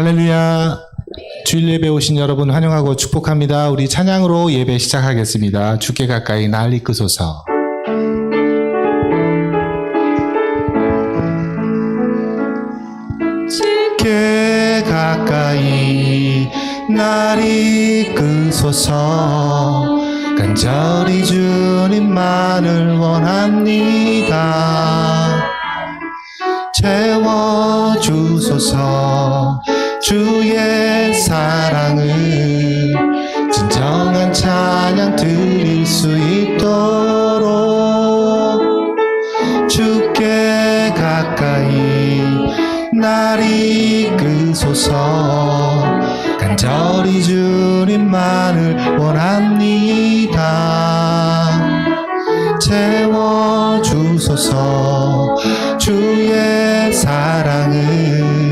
할렐루야. 주일 예배 오신 여러분 환영하고 축복합니다. 우리 찬양으로 예배 시작하겠습니다. 주께 가까이 날 이끄소서. 주께 가까이 날 이끄소서. 간절히 주님만을 원합니다. 채워주소서. 주의 사랑을 진정한 찬양 드릴 수 있도록 주께 가까이 날 이끄소서. 간절히 주님만을 원합니다. 채워주소서. 주의 사랑을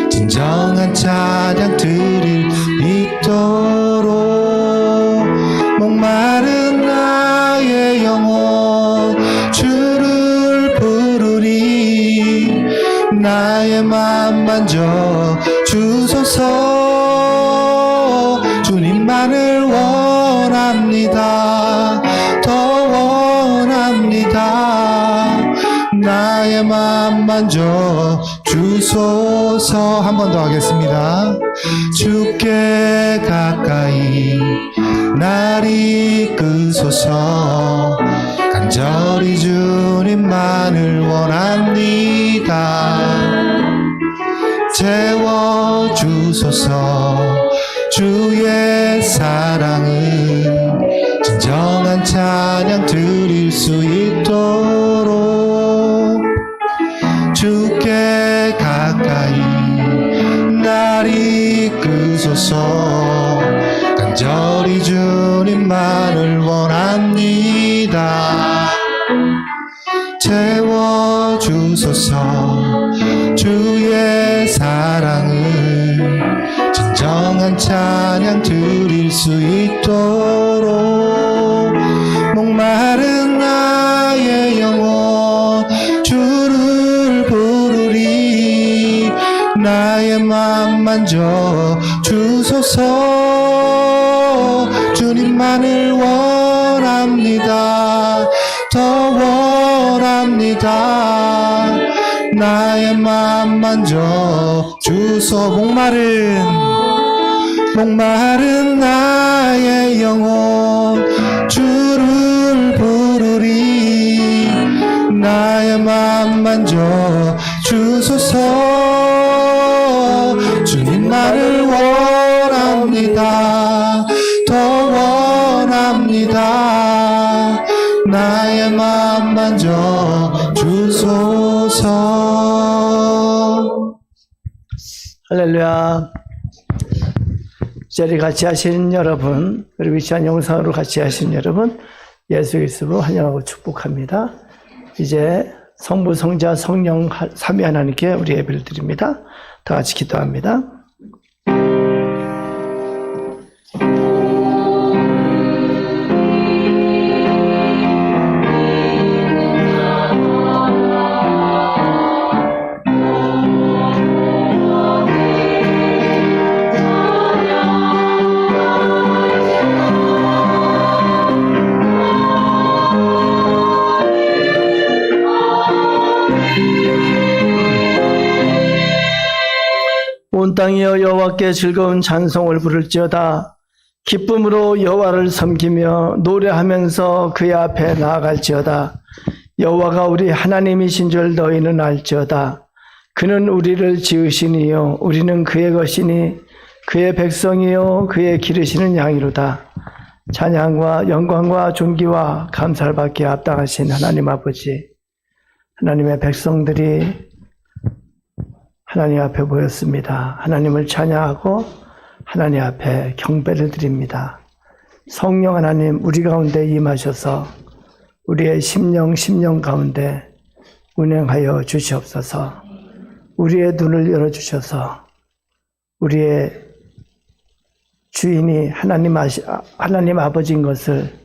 진정한 찬양 드릴 있도록 목마른 나의 영혼 주를 부르리. 나의 맘 만져 주소서. 주님만을 원합니다. 더 원합니다. 나의 맘 만져 주소서. 한 번 더 하겠습니다. 주께 가까이 날 이끄소서. 간절히 주님만을 원합니다. 채워주소서. 주의 사랑을 진정한 찬양 드릴 수 있도록 주께 가까이 날 이끄소서. 간절히 주님만을 원합니다. 채워주소서. 주의 사랑을 진정한 찬양 드릴 수 있도록 목마른 나의 영혼 주를 부르리. 나의 맘 만져 주소서. 주님만을 원합니다. 더 원합니다. 나의 맘 만져 주소. 목마른 나의 영혼 주를 부르리. 나의 맘 만져 주소서. 주님만을 원합니다. 더 원합니다. 나의 맘 만져 주소서. 할렐루야. 자리 같이 하시는 여러분, 그리고 위치한 영상으로 같이 하시는 여러분, 예수 그리스도로 환영하고 축복합니다. 이제 성부, 성자, 성령 삼위 하나님께 우리 예배를 드립니다. 다 같이 기도합니다. 온 땅이여 여호와께 즐거운 찬송을 부를지어다. 기쁨으로 여호와를 섬기며 노래하면서 그의 앞에 나아갈지어다. 여호와가 우리 하나님이신 줄 너희는 알지어다. 그는 우리를 지으시니요 우리는 그의 것이니 그의 백성이요 그의 기르시는 양이로다. 찬양과 영광과 존귀와 감사를 받기에 합당하신 하나님 아버지, 하나님의 백성들이 하나님 앞에 모였습니다. 하나님을 찬양하고 하나님 앞에 경배를 드립니다. 성령 하나님 우리 가운데 임하셔서 우리의 심령 가운데 운행하여 주시옵소서. 우리의 눈을 열어주셔서 우리의 주인이 하나님 아버지인 것을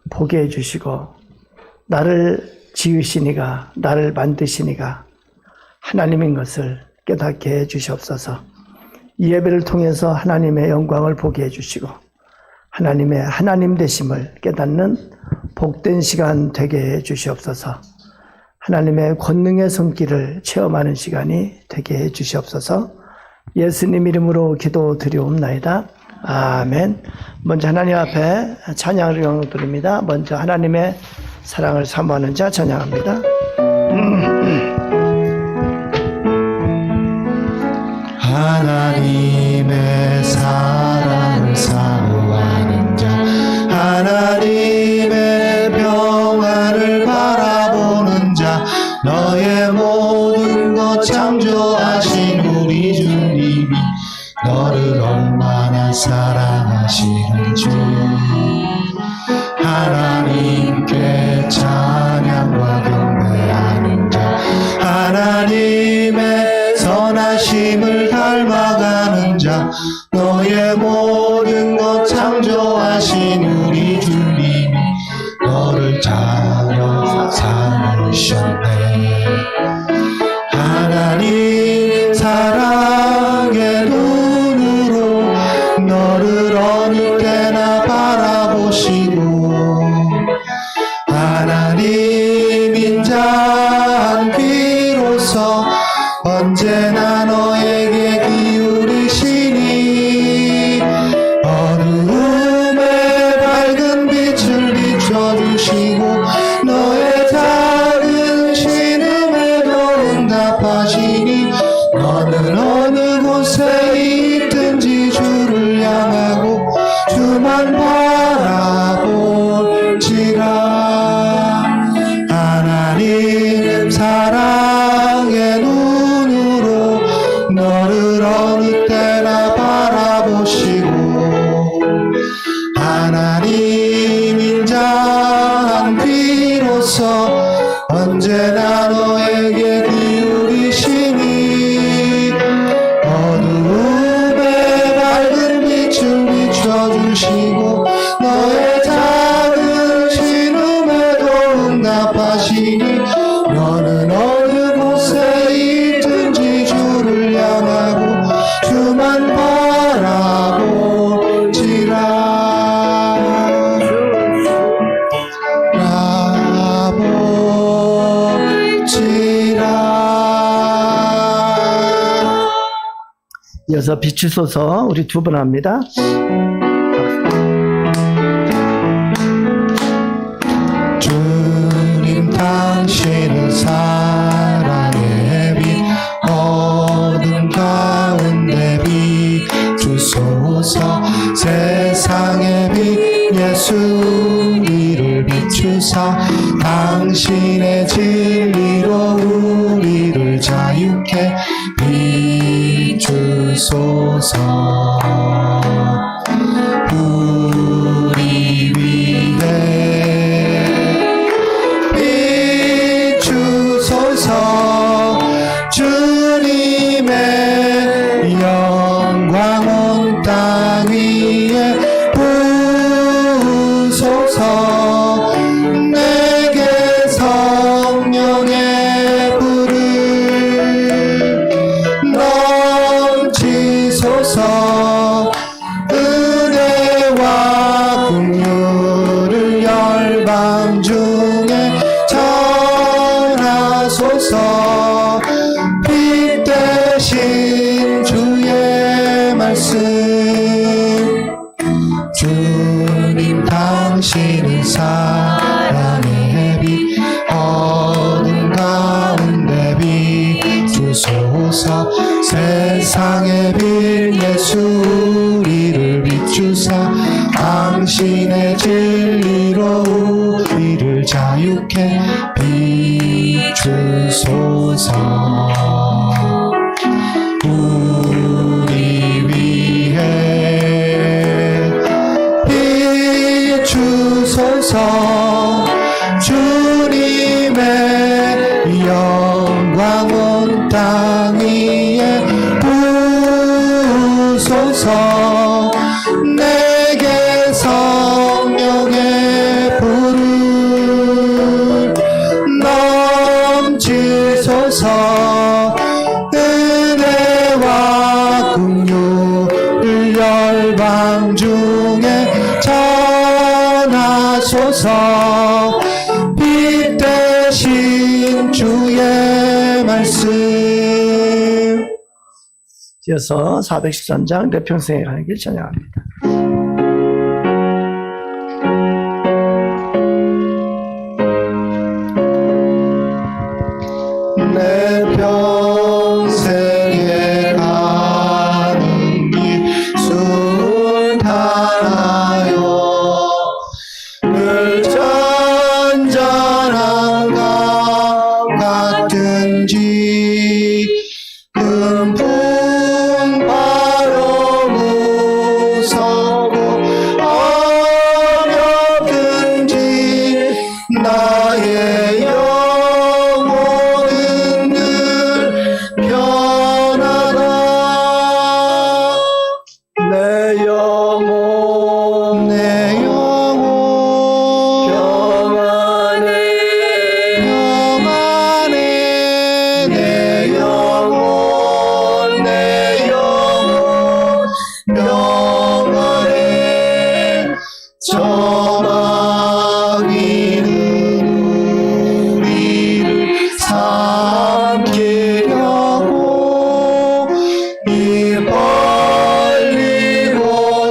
보게 해주시고 나를 지으시니가 나를 만드시니가 하나님인 것을 깨닫게 해 주시옵소서. 이 예배를 통해서 하나님의 영광을 보게 해주시고 하나님의 하나님 되심을 깨닫는 복된 시간 되게 해주시옵소서. 하나님의 권능의 손길을 체험하는 시간이 되게 해주시옵소서. 예수님 이름으로 기도드리옵나이다. 아멘. 먼저 하나님 앞에 찬양을 드립니다. 먼저 하나님의 사랑을 사모하는 자 찬양합니다. 하나님의 사랑을 사모하는 자, 하나님의 평안을 바라보는 자, 너의 모든 것 창조하신 우리 주님이 너를 얼마나 사랑하시는지 하나님께 찬양과 경배하는 자, 하나님의 선하심을 닮아가는 자, 너의 모든 것 창조하신 우리 주님이 너를 잘 삼으셨네. 하나님 사랑의 눈으로 너를 어느 때나 바라보시고 하나님 인자한 귀로서 언제나 너에게 기울이시니 어두움에 밝은 빛을 비춰주시고 너의 작은 신음에도 응답하시니 너는 어느 곳에 있든지 주를 향하고 주만 바라볼지라. 하나님 사랑의 눈으로 너를 어느 때나 바라보시고 하나님 인자한 귀로서 언제나 너에게 기울이시니 어두움에 밝은 빛을 비춰주시고 너의 작은 신음에도 응답하시니 너는 어느 곳에 있든지 주를 향하고 주만 바라볼지라. 이어서 비추소서 우리 두 번 합니다. 주님 당신은 사랑의 빛 어둠 가운데 비추소서. 세상의 빛 예수 우리를 비추사 당신의 진리로 우리를 자유케 비추소서. 우리 위해 비추소서. 주님의 영광 온 땅 위에 부소서. 내게 성령의 불을 넘치소서. 은혜와 긍휼을 열방 중에 전하소서. 빛 대신 주의 말씀. 주님 당신은 사랑의 빛 어둠 가운데 비추소서. 세상의 빛 예수 우리를 비추사 당신의 진리로 우리를 자유케 비추소서. 우리 위해 비추소서. 주님의 영광 온 땅 위에 부소서. 내게 성령의 불을 넘치소서. 은혜와 긍휼 이어서 413장 내 평생에 가는 길 찬양합니다. 내 평생에 가는 길 순탄하여 늘 잔잔한 강 같은지 큰 풍파로 무섭고 어렵든지 나의 영혼은 늘 편하다. 내 영혼 평안해 내 영혼 평안해 저마귀는 우리를 삼키려고 입 벌리고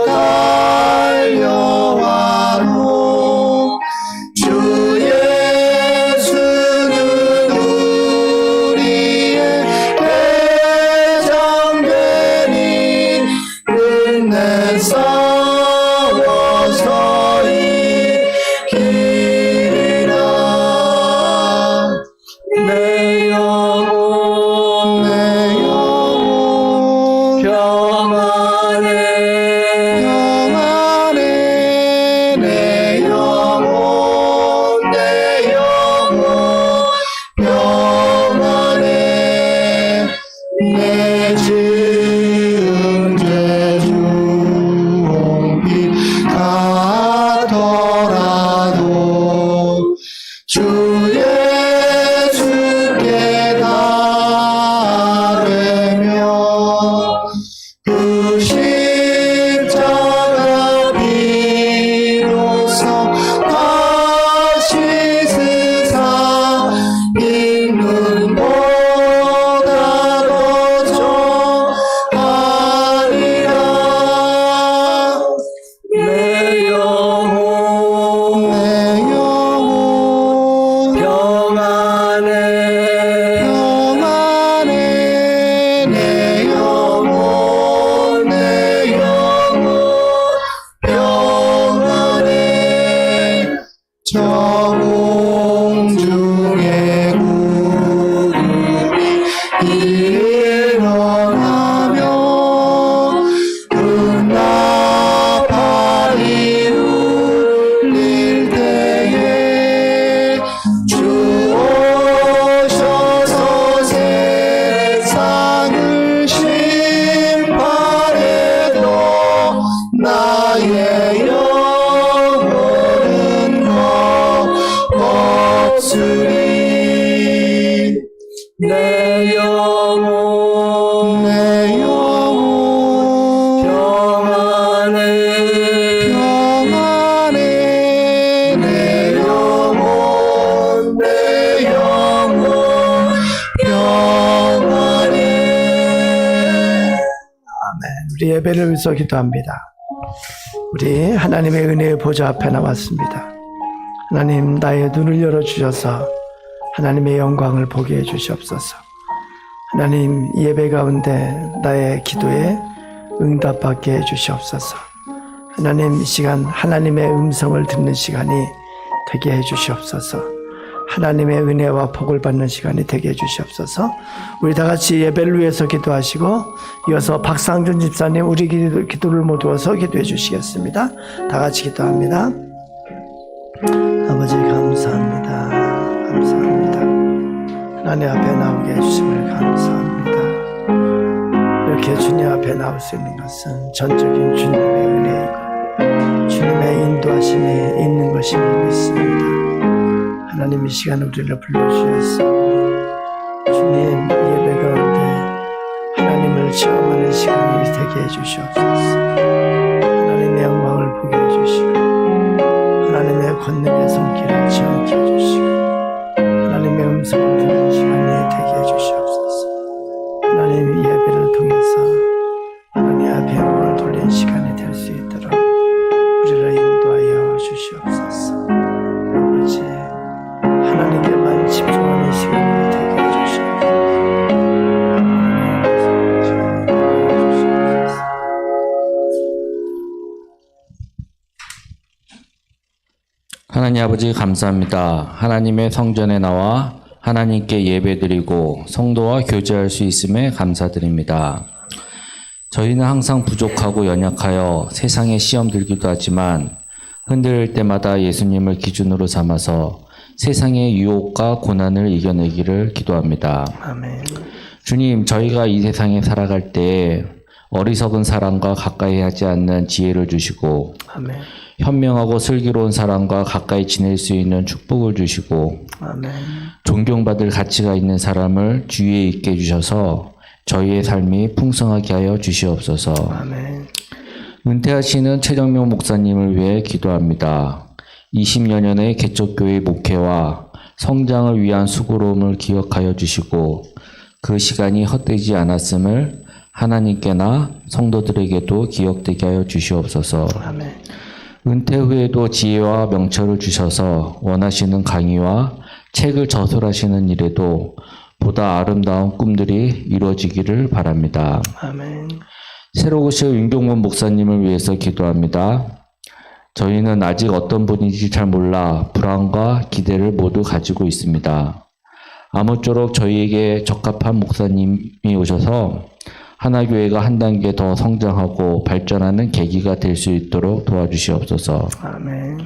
달려와도 주 예수는 우리의 대장되니 끝내 싸워서 이기리라. 내 영혼 평안해 내 영혼 평안해 내 지은 죄 중비 같더라도 주 예수께 따르며 그 십자가 비로소 다시 스사 인문보다 더 좋아하리라. 내 영혼 평안해 내 영혼 평안해 저 공중의 구름이 일어나며 나팔이 울릴 때에 주 오셔서 세상을 심판해도 나의 영혼은 없으리. 내 영혼 평안해 내 영혼 평안해. 아멘. 우리 예배를 위해서 기도합니다. 우리 하나님의 은혜의 보좌 앞에 나왔습니다. 하나님 나의 눈을 열어주셔서 하나님의 영광을 보게 해주시옵소서. 하나님 예배 가운데 나의 기도에 응답받게 해주시옵소서. 하나님 이 시간 하나님의 음성을 듣는 시간이 되게 해주시옵소서. 하나님의 은혜와 복을 받는 시간이 되게 해주시옵소서. 우리 다 같이 예배를 위해서 기도하시고 이어서 박상준 집사님 우리 기도를 모두어서 기도해 주시겠습니다. 다 같이 기도합니다. 아버지 감사합니다. 하나님 앞에 나오게 해주심을 감사합니다. 이렇게 주님 앞에 나올 수 있는 것은 전적인 주님의 은혜이고 주님의 인도하심이 있는 것임을 믿습니다. 하나님 이 시간 우리를 불러주셔서 주님 예배 가운데 하나님을 체험하는 시간이 되게 해주시옵소서. 하나님의 영광을 보게 해주시고 하나님의 권능의 손길을 체험케 해주시고 하나님의 음성을 듣는 시간이 되게 해주시옵소서. 하나님 아버지 감사합니다. 하나님의 성전에 나와 하나님께 예배드리고 성도와 교제할 수 있음에 감사드립니다. 저희는 항상 부족하고 연약하여 세상에 시험 들기도 하지만 흔들릴 때마다 예수님을 기준으로 삼아서 세상의 유혹과 고난을 이겨내기를 기도합니다. 아멘. 주님, 저희가 이 세상에 살아갈 때 어리석은 사람과 가까이 하지 않는 지혜를 주시고 아멘. 현명하고 슬기로운 사람과 가까이 지낼 수 있는 축복을 주시고 아멘. 존경받을 가치가 있는 사람을 주위에 있게 해주셔서 저희의 삶이 풍성하게 하여 주시옵소서. 아멘. 은퇴하시는 최정명 목사님을 위해 기도합니다. 20여 년의 개척교회 목회와 성장을 위한 수고로움을 기억하여 주시고 그 시간이 헛되지 않았음을 하나님께나 성도들에게도 기억되게 하여 주시옵소서. 아멘. 은퇴 후에도 지혜와 명철을 주셔서 원하시는 강의와 책을 저술하시는 일에도 보다 아름다운 꿈들이 이루어지기를 바랍니다. 아멘. 새로 오실 윤경문 목사님을 위해서 기도합니다. 저희는 아직 어떤 분인지 잘 몰라 불안과 기대를 모두 가지고 있습니다. 아무쪼록 저희에게 적합한 목사님이 오셔서 하나교회가 한 단계 더 성장하고 발전하는 계기가 될 수 있도록 도와주시옵소서. 아멘.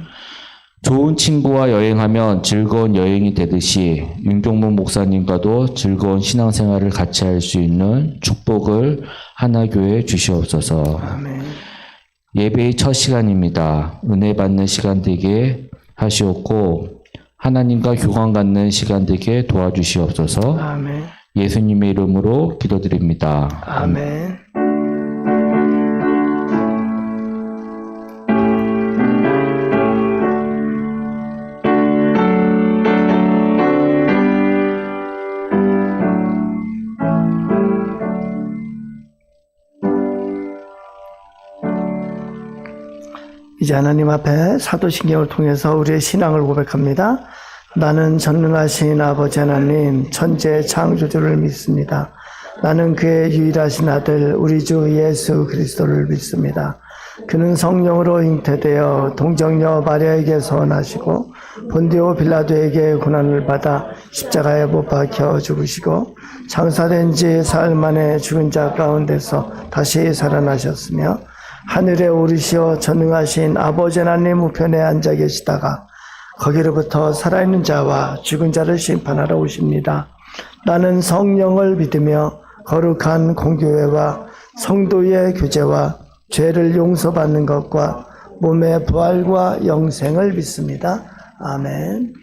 좋은 친구와 여행하면 즐거운 여행이 되듯이 윤종문 목사님과도 즐거운 신앙생활을 같이 할 수 있는 축복을 하나교회에 주시옵소서. 아멘. 예배의 첫 시간입니다. 은혜 받는 시간 되게 하시옵고 하나님과 교감 갖는 시간 되게 도와주시옵소서. 아멘. 예수님의 이름으로 기도드립니다. 아멘. 이제 하나님 앞에 사도신경을 통해서 우리의 신앙을 고백합니다. 나는 전능하신 아버지 하나님 천재 창조주를 믿습니다. 나는 그의 유일하신 아들 우리 주 예수 그리스도를 믿습니다. 그는 성령으로 잉태되어 동정녀 마리아에게서 나시고 본디오 빌라도에게 고난을 받아 십자가에 못 박혀 죽으시고 장사된 지 사흘 만에 죽은 자 가운데서 다시 살아나셨으며 하늘에 오르시어 전능하신 아버지 하나님 우편에 앉아 계시다가 거기로부터 살아있는 자와 죽은 자를 심판하러 오십니다. 나는 성령을 믿으며 거룩한 공교회와 성도의 교제와 죄를 용서받는 것과 몸의 부활과 영생을 믿습니다. 아멘.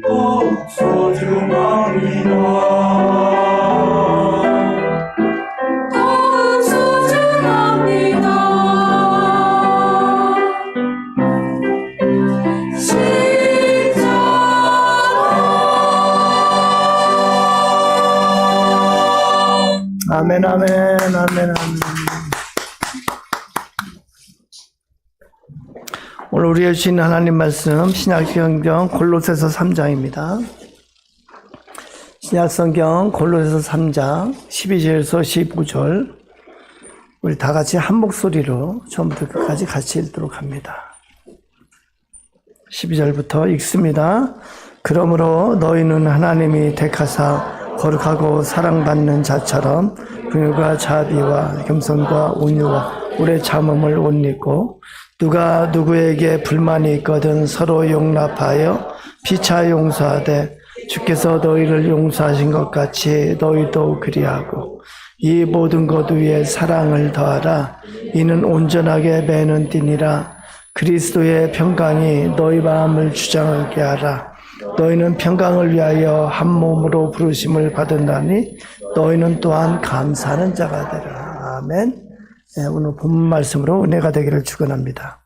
더욱 소중합니다. 아멘, 아멘, 아멘, 아멘. 오늘 우리의 주신 하나님 말씀 신약성경 골로새서 3장입니다. 신약성경 골로새서 3장 12절에서 15절 우리 다 같이 한 목소리로 처음부터 끝까지 같이 읽도록 합니다. 12절부터 읽습니다. 그러므로 너희는 하나님이 택하사 거룩하고 사랑받는 자처럼 긍휼과 자비와 겸손과 온유와 오래 참음을 옷 입고 누가 누구에게 불만이 있거든 서로 용납하여 피차 용서하되 주께서 너희를 용서하신 것 같이 너희도 그리하고 이 모든 것 위에 사랑을 더하라. 이는 온전하게 매는 띠니라. 그리스도의 평강이 너희 마음을 주장하게 하라. 너희는 평강을 위하여 한 몸으로 부르심을 받은다니 너희는 또한 감사하는 자가 되라. 아멘. 네, 오늘 본문 말씀으로 은혜가 되기를 축원합니다.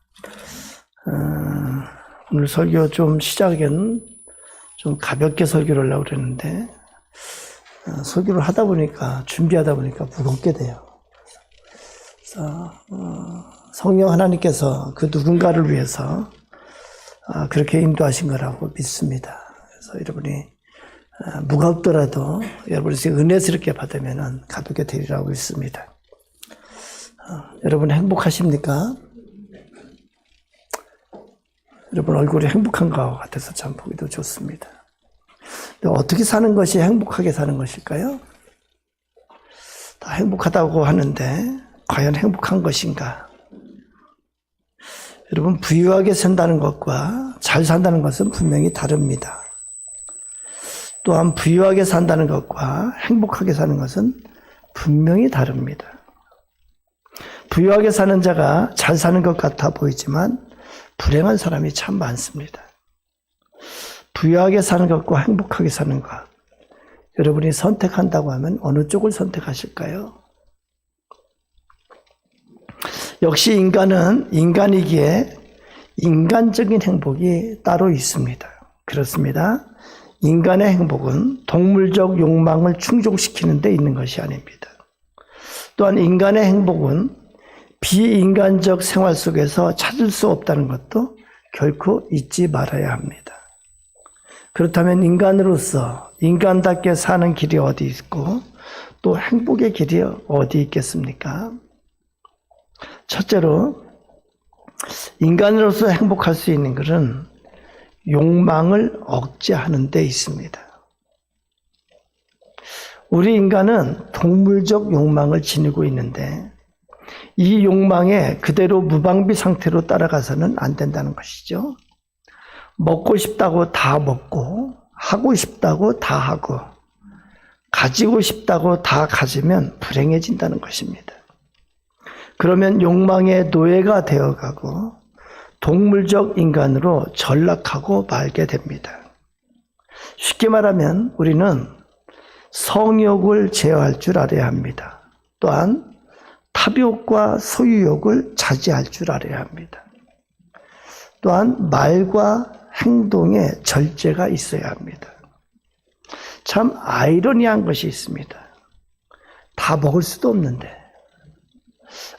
오늘 설교 좀 시작은 좀 가볍게 설교를 하려고 그랬는데 설교를 하다 보니까 준비하다 보니까 무겁게 돼요. 그래서 성령 하나님께서 그 누군가를 위해서 그렇게 인도하신 거라고 믿습니다. 그래서 여러분이 무겁더라도 여러분이 은혜스럽게 받으면 가볍게 되리라고 믿습니다. 여러분 행복하십니까? 여러분 얼굴이 행복한 것 같아서 참 보기도 좋습니다. 근데 어떻게 사는 것이 행복하게 사는 것일까요? 다 행복하다고 하는데 과연 행복한 것인가? 여러분 부유하게 산다는 것과 잘 산다는 것은 분명히 다릅니다. 또한 부유하게 산다는 것과 행복하게 사는 것은 분명히 다릅니다. 부유하게 사는 자가 잘 사는 것 같아 보이지만 불행한 사람이 참 많습니다. 부유하게 사는 것과 행복하게 사는 것, 여러분이 선택한다고 하면 어느 쪽을 선택하실까요? 역시 인간은 인간이기에 인간적인 행복이 따로 있습니다. 그렇습니다. 인간의 행복은 동물적 욕망을 충족시키는 데 있는 것이 아닙니다. 또한 인간의 행복은 비인간적 생활 속에서 찾을 수 없다는 것도 결코 잊지 말아야 합니다. 그렇다면 인간으로서 인간답게 사는 길이 어디 있고 또 행복의 길이 어디 있겠습니까? 첫째로 인간으로서 행복할 수 있는 것은 욕망을 억제하는 데 있습니다. 우리 인간은 동물적 욕망을 지니고 있는데 이 욕망에 그대로 무방비 상태로 따라가서는 안 된다는 것이죠. 먹고 싶다고 다 먹고 하고 싶다고 다 하고 가지고 싶다고 다 가지면 불행해진다는 것입니다. 그러면 욕망의 노예가 되어가고 동물적 인간으로 전락하고 말게 됩니다. 쉽게 말하면 우리는 성욕을 제어할 줄 알아야 합니다. 또한 탐욕과 소유욕을 자제할 줄 알아야 합니다. 또한 말과 행동에 절제가 있어야 합니다. 참 아이러니한 것이 있습니다. 다 먹을 수도 없는데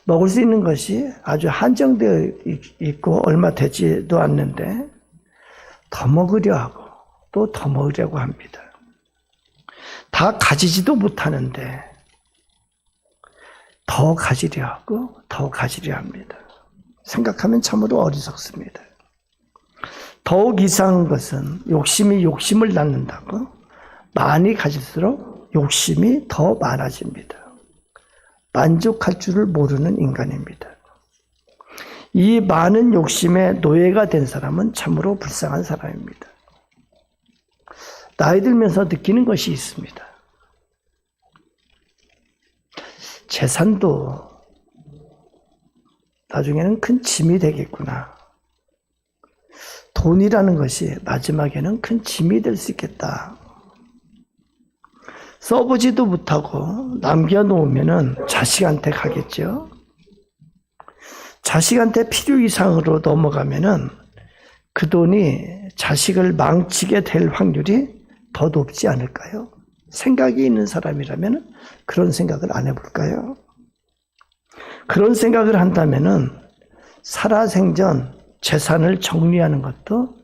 먹을 수 있는 것이 아주 한정되어 있고 얼마 되지도 않는데 더 먹으려 하고 또 더 먹으려고 합니다. 다 가지지도 못하는데 더 가지려 하고 더 가지려 합니다. 생각하면 참으로 어리석습니다. 더욱 이상한 것은 욕심이 욕심을 낳는다고 많이 가질수록 욕심이 더 많아집니다. 만족할 줄을 모르는 인간입니다. 이 많은 욕심의 노예가 된 사람은 참으로 불쌍한 사람입니다. 나이 들면서 느끼는 것이 있습니다. 재산도 나중에는 큰 짐이 되겠구나. 돈이라는 것이 마지막에는 큰 짐이 될 수 있겠다. 써보지도 못하고 남겨놓으면은 자식한테 가겠죠. 자식한테 필요 이상으로 넘어가면은 그 돈이 자식을 망치게 될 확률이 더 높지 않을까요? 생각이 있는 사람이라면 그런 생각을 안 해볼까요? 그런 생각을 한다면은 살아생전 재산을 정리하는 것도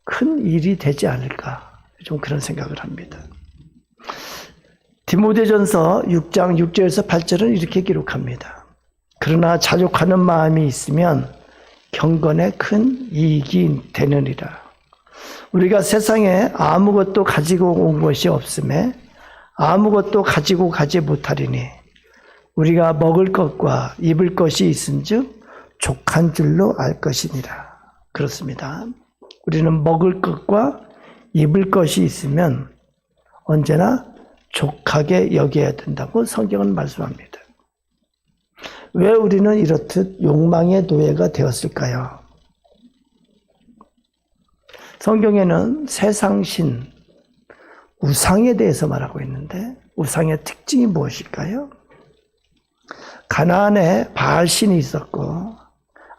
큰 일이 되지 않을까, 좀 그런 생각을 합니다. 디모데전서 6장 6절에서 8절은 이렇게 기록합니다. 그러나 자족하는 마음이 있으면 경건에 큰 이익이 되느니라. 우리가 세상에 아무것도 가지고 온 것이 없음에 아무것도 가지고 가지 못하리니 우리가 먹을 것과 입을 것이 있은즉 족한 줄로 알 것이니라. 그렇습니다. 우리는 먹을 것과 입을 것이 있으면 언제나 족하게 여겨야 된다고 성경은 말씀합니다. 왜 우리는 이렇듯 욕망의 노예가 되었을까요? 성경에는 세상신, 우상에 대해서 말하고 있는데 우상의 특징이 무엇일까요? 가나안에 바알신이 있었고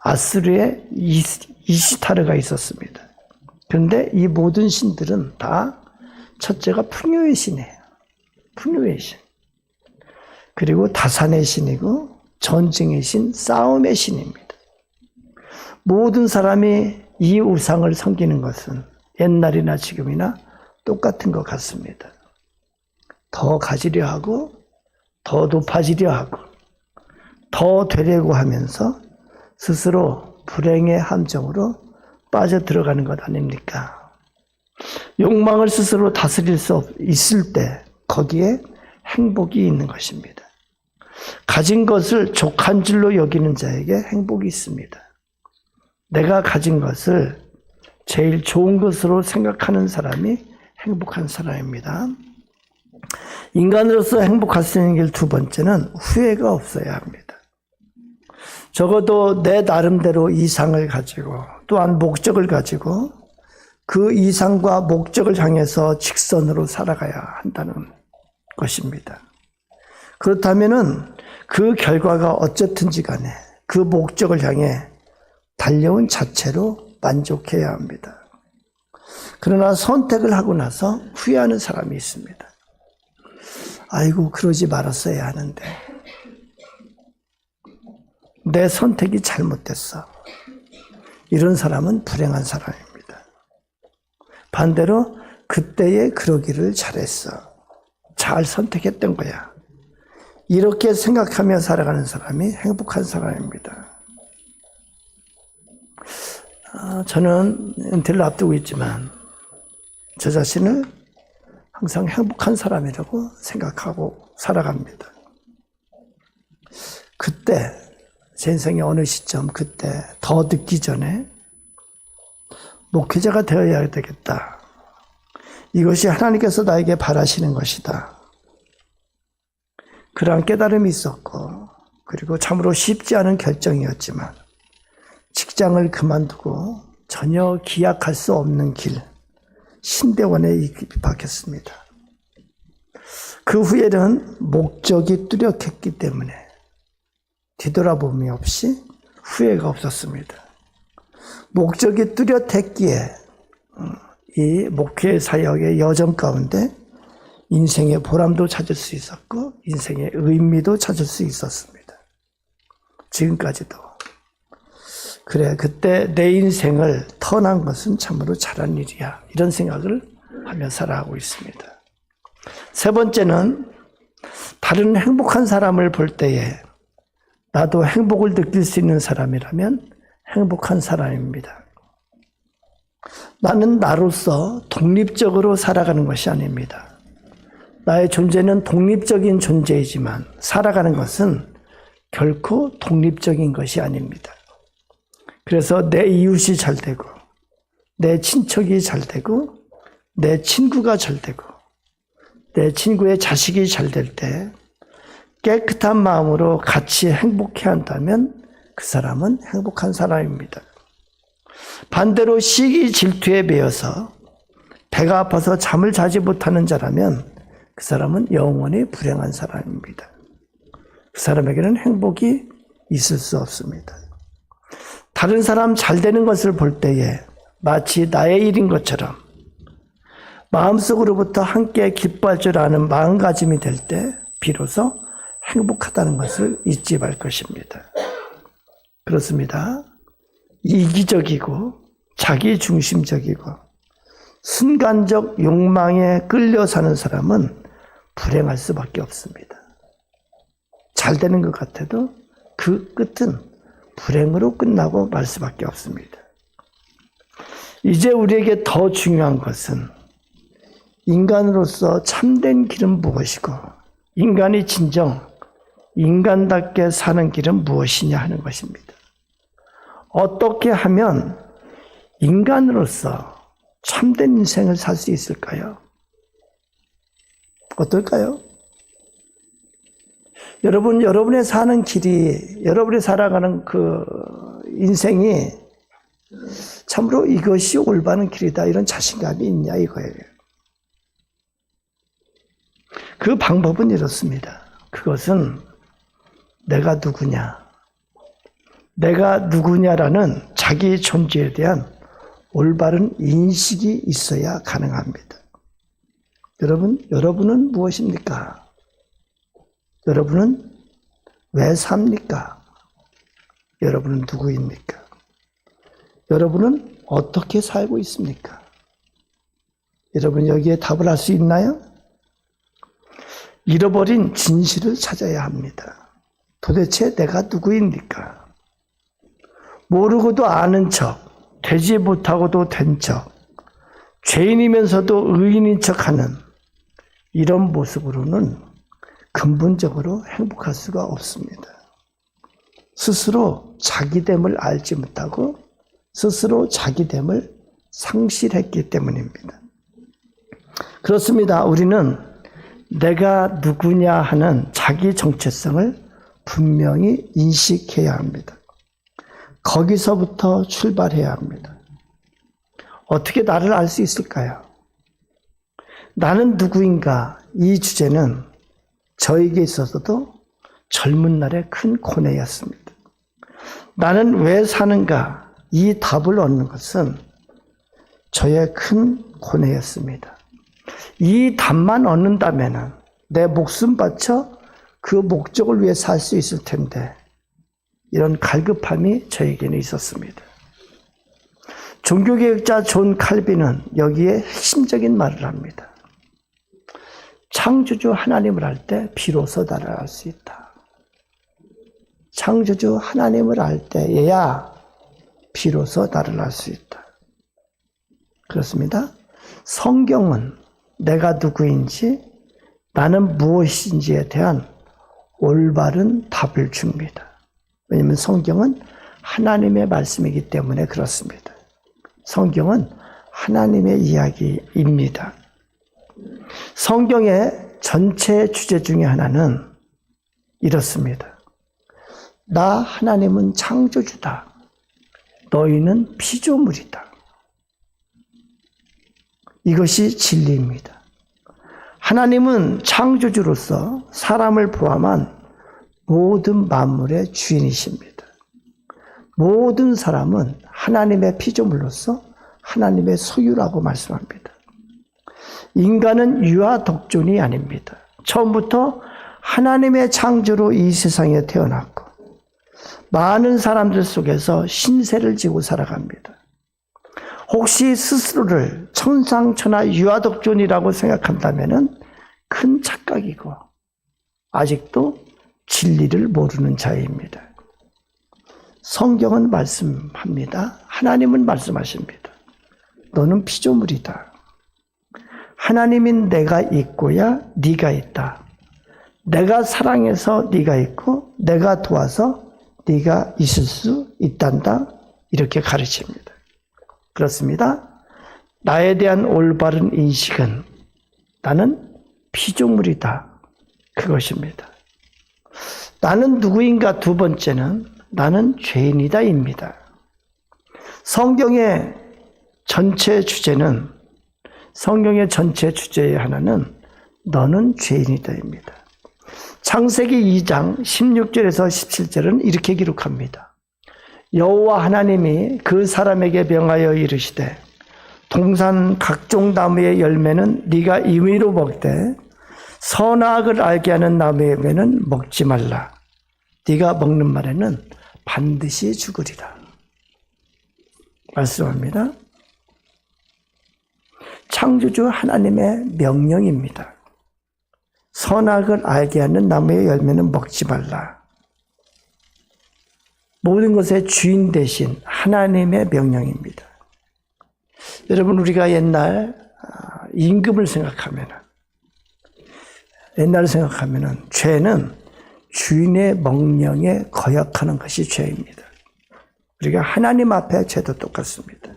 아스르에 이시타르가 있었습니다. 그런데 이 모든 신들은 다 첫째가 풍요의 신이에요. 풍요의 신. 그리고 다산의 신이고 전쟁의 신, 싸움의 신입니다. 모든 사람이 이 우상을 섬기는 것은 옛날이나 지금이나 똑같은 것 같습니다. 더 가지려 하고 더 높아지려 하고 더 되려고 하면서 스스로 불행의 함정으로 빠져들어가는 것 아닙니까? 욕망을 스스로 다스릴 수 있을 때 거기에 행복이 있는 것입니다. 가진 것을 족한 줄로 여기는 자에게 행복이 있습니다. 내가 가진 것을 제일 좋은 것으로 생각하는 사람이 행복한 사람입니다. 인간으로서 행복할 수 있는 길 두 번째는 후회가 없어야 합니다. 적어도 내 나름대로 이상을 가지고 또한 목적을 가지고 그 이상과 목적을 향해서 직선으로 살아가야 한다는 것입니다. 그렇다면은 그 결과가 어쨌든지 간에 그 목적을 향해 달려온 자체로 만족해야 합니다. 그러나 선택을 하고 나서 후회하는 사람이 있습니다. 아이고, 그러지 말았어야 하는데. 내 선택이 잘못됐어. 이런 사람은 불행한 사람입니다. 반대로 그때에 그러기를 잘했어. 잘 선택했던 거야. 이렇게 생각하며 살아가는 사람이 행복한 사람입니다. 저는 은퇴를 앞두고 있지만 저 자신을 항상 행복한 사람이라고 생각하고 살아갑니다. 그때 제 인생의 어느 시점, 그때 더 늦기 전에 목회자가 되어야 되겠다. 이것이 하나님께서 나에게 바라시는 것이다. 그러한 깨달음이 있었고, 그리고 참으로 쉽지 않은 결정이었지만 직장을 그만두고 전혀 기약할 수 없는 길, 신대원에 입학했습니다. 그 후에는 목적이 뚜렷했기 때문에 뒤돌아봄이 없이 후회가 없었습니다. 목적이 뚜렷했기에 이 목회 사역의 여정 가운데 인생의 보람도 찾을 수 있었고 인생의 의미도 찾을 수 있었습니다. 지금까지도. 그래, 그때 내 인생을 턴한 것은 참으로 잘한 일이야. 이런 생각을 하며 살아가고 있습니다. 세 번째는 다른 행복한 사람을 볼 때에 나도 행복을 느낄 수 있는 사람이라면 행복한 사람입니다. 나는 나로서 독립적으로 살아가는 것이 아닙니다. 나의 존재는 독립적인 존재이지만 살아가는 것은 결코 독립적인 것이 아닙니다. 그래서 내 이웃이 잘 되고 내 친척이 잘 되고 내 친구가 잘 되고 내 친구의 자식이 잘 될 때 깨끗한 마음으로 같이 행복해 한다면 그 사람은 행복한 사람입니다. 반대로 시기 질투에 매여서 배가 아파서 잠을 자지 못하는 자라면 그 사람은 영원히 불행한 사람입니다. 그 사람에게는 행복이 있을 수 없습니다. 다른 사람 잘 되는 것을 볼 때에 마치 나의 일인 것처럼 마음속으로부터 함께 기뻐할 줄 아는 마음가짐이 될 때 비로소 행복하다는 것을 잊지 말 것입니다. 그렇습니다. 이기적이고 자기중심적이고 순간적 욕망에 끌려 사는 사람은 불행할 수밖에 없습니다. 잘 되는 것 같아도 그 끝은 불행으로 끝나고 말 수밖에 없습니다. 이제 우리에게 더 중요한 것은 인간으로서 참된 길은 무엇이고 인간이 진정 인간답게 사는 길은 무엇이냐 하는 것입니다. 어떻게 하면 인간으로서 참된 인생을 살 수 있을까요? 어떨까요? 여러분의 사는 길이, 여러분이 살아가는 그 인생이 참으로 이것이 올바른 길이다 이런 자신감이 있냐 이거예요. 그 방법은 이렇습니다. 그것은 내가 누구냐라는 자기 존재에 대한 올바른 인식이 있어야 가능합니다. 여러분은 무엇입니까? 여러분은 왜 삽니까? 여러분은 누구입니까? 여러분은 어떻게 살고 있습니까? 여러분 여기에 답을 할 수 있나요? 잃어버린 진실을 찾아야 합니다. 도대체 내가 누구입니까? 모르고도 아는 척, 되지 못하고도 된 척, 죄인이면서도 의인인 척하는 이런 모습으로는 근본적으로 행복할 수가 없습니다. 스스로 자기됨을 알지 못하고 스스로 자기됨을 상실했기 때문입니다. 그렇습니다. 우리는 내가 누구냐 하는 자기 정체성을 분명히 인식해야 합니다. 거기서부터 출발해야 합니다. 어떻게 나를 알 수 있을까요? 나는 누구인가? 이 주제는 저에게 있어서도 젊은 날의 큰 고뇌였습니다. 나는 왜 사는가? 이 답을 얻는 것은 저의 큰 고뇌였습니다. 이 답만 얻는다면 내 목숨 바쳐 그 목적을 위해 살 수 있을 텐데 이런 갈급함이 저에게는 있었습니다. 종교개혁자 존 칼빈은 여기에 핵심적인 말을 합니다. 창조주 하나님을 알 때 비로소 나를 알 수 있다. 창조주 하나님을 알 때에야 비로소 나를 알 수 있다. 그렇습니다. 성경은 내가 누구인지 나는 무엇인지에 대한 올바른 답을 줍니다. 왜냐하면 성경은 하나님의 말씀이기 때문에 그렇습니다. 성경은 하나님의 이야기입니다. 성경의 전체 주제 중에 하나는 이렇습니다. 나 하나님은 창조주다. 너희는 피조물이다. 이것이 진리입니다. 하나님은 창조주로서 사람을 포함한 모든 만물의 주인이십니다. 모든 사람은 하나님의 피조물로서 하나님의 소유라고 말씀합니다. 인간은 유아 독존이 아닙니다. 처음부터 하나님의 창조로 이 세상에 태어났고 많은 사람들 속에서 신세를 지고 살아갑니다. 혹시 스스로를 천상천하 유아 독존이라고 생각한다면 큰 착각이고 아직도 진리를 모르는 자입니다. 성경은 말씀합니다. 하나님은 말씀하십니다. 너는 피조물이다. 하나님인 내가 있고야 네가 있다. 내가 사랑해서 네가 있고 내가 도와서 네가 있을 수 있단다. 이렇게 가르칩니다. 그렇습니다. 나에 대한 올바른 인식은 나는 피조물이다. 그것입니다. 나는 누구인가 두 번째는 나는 죄인이다입니다. 성경의 전체 주제의 하나는 너는 죄인이다입니다. 창세기 2장 16절에서 17절은 이렇게 기록합니다. 여호와 하나님이 그 사람에게 명하여 이르시되 동산 각종 나무의 열매는 네가 임의로 먹되 선악을 알게 하는 나무의 열매는 먹지 말라. 네가 먹는 말에는 반드시 죽으리라. 말씀합니다. 창조주 하나님의 명령입니다. 선악을 알게 하는 나무의 열매는 먹지 말라. 모든 것의 주인 되신 하나님의 명령입니다. 여러분, 우리가 옛날 임금을 생각하면 죄는 주인의 명령에 거역하는 것이 죄입니다. 우리가 하나님 앞에 죄도 똑같습니다.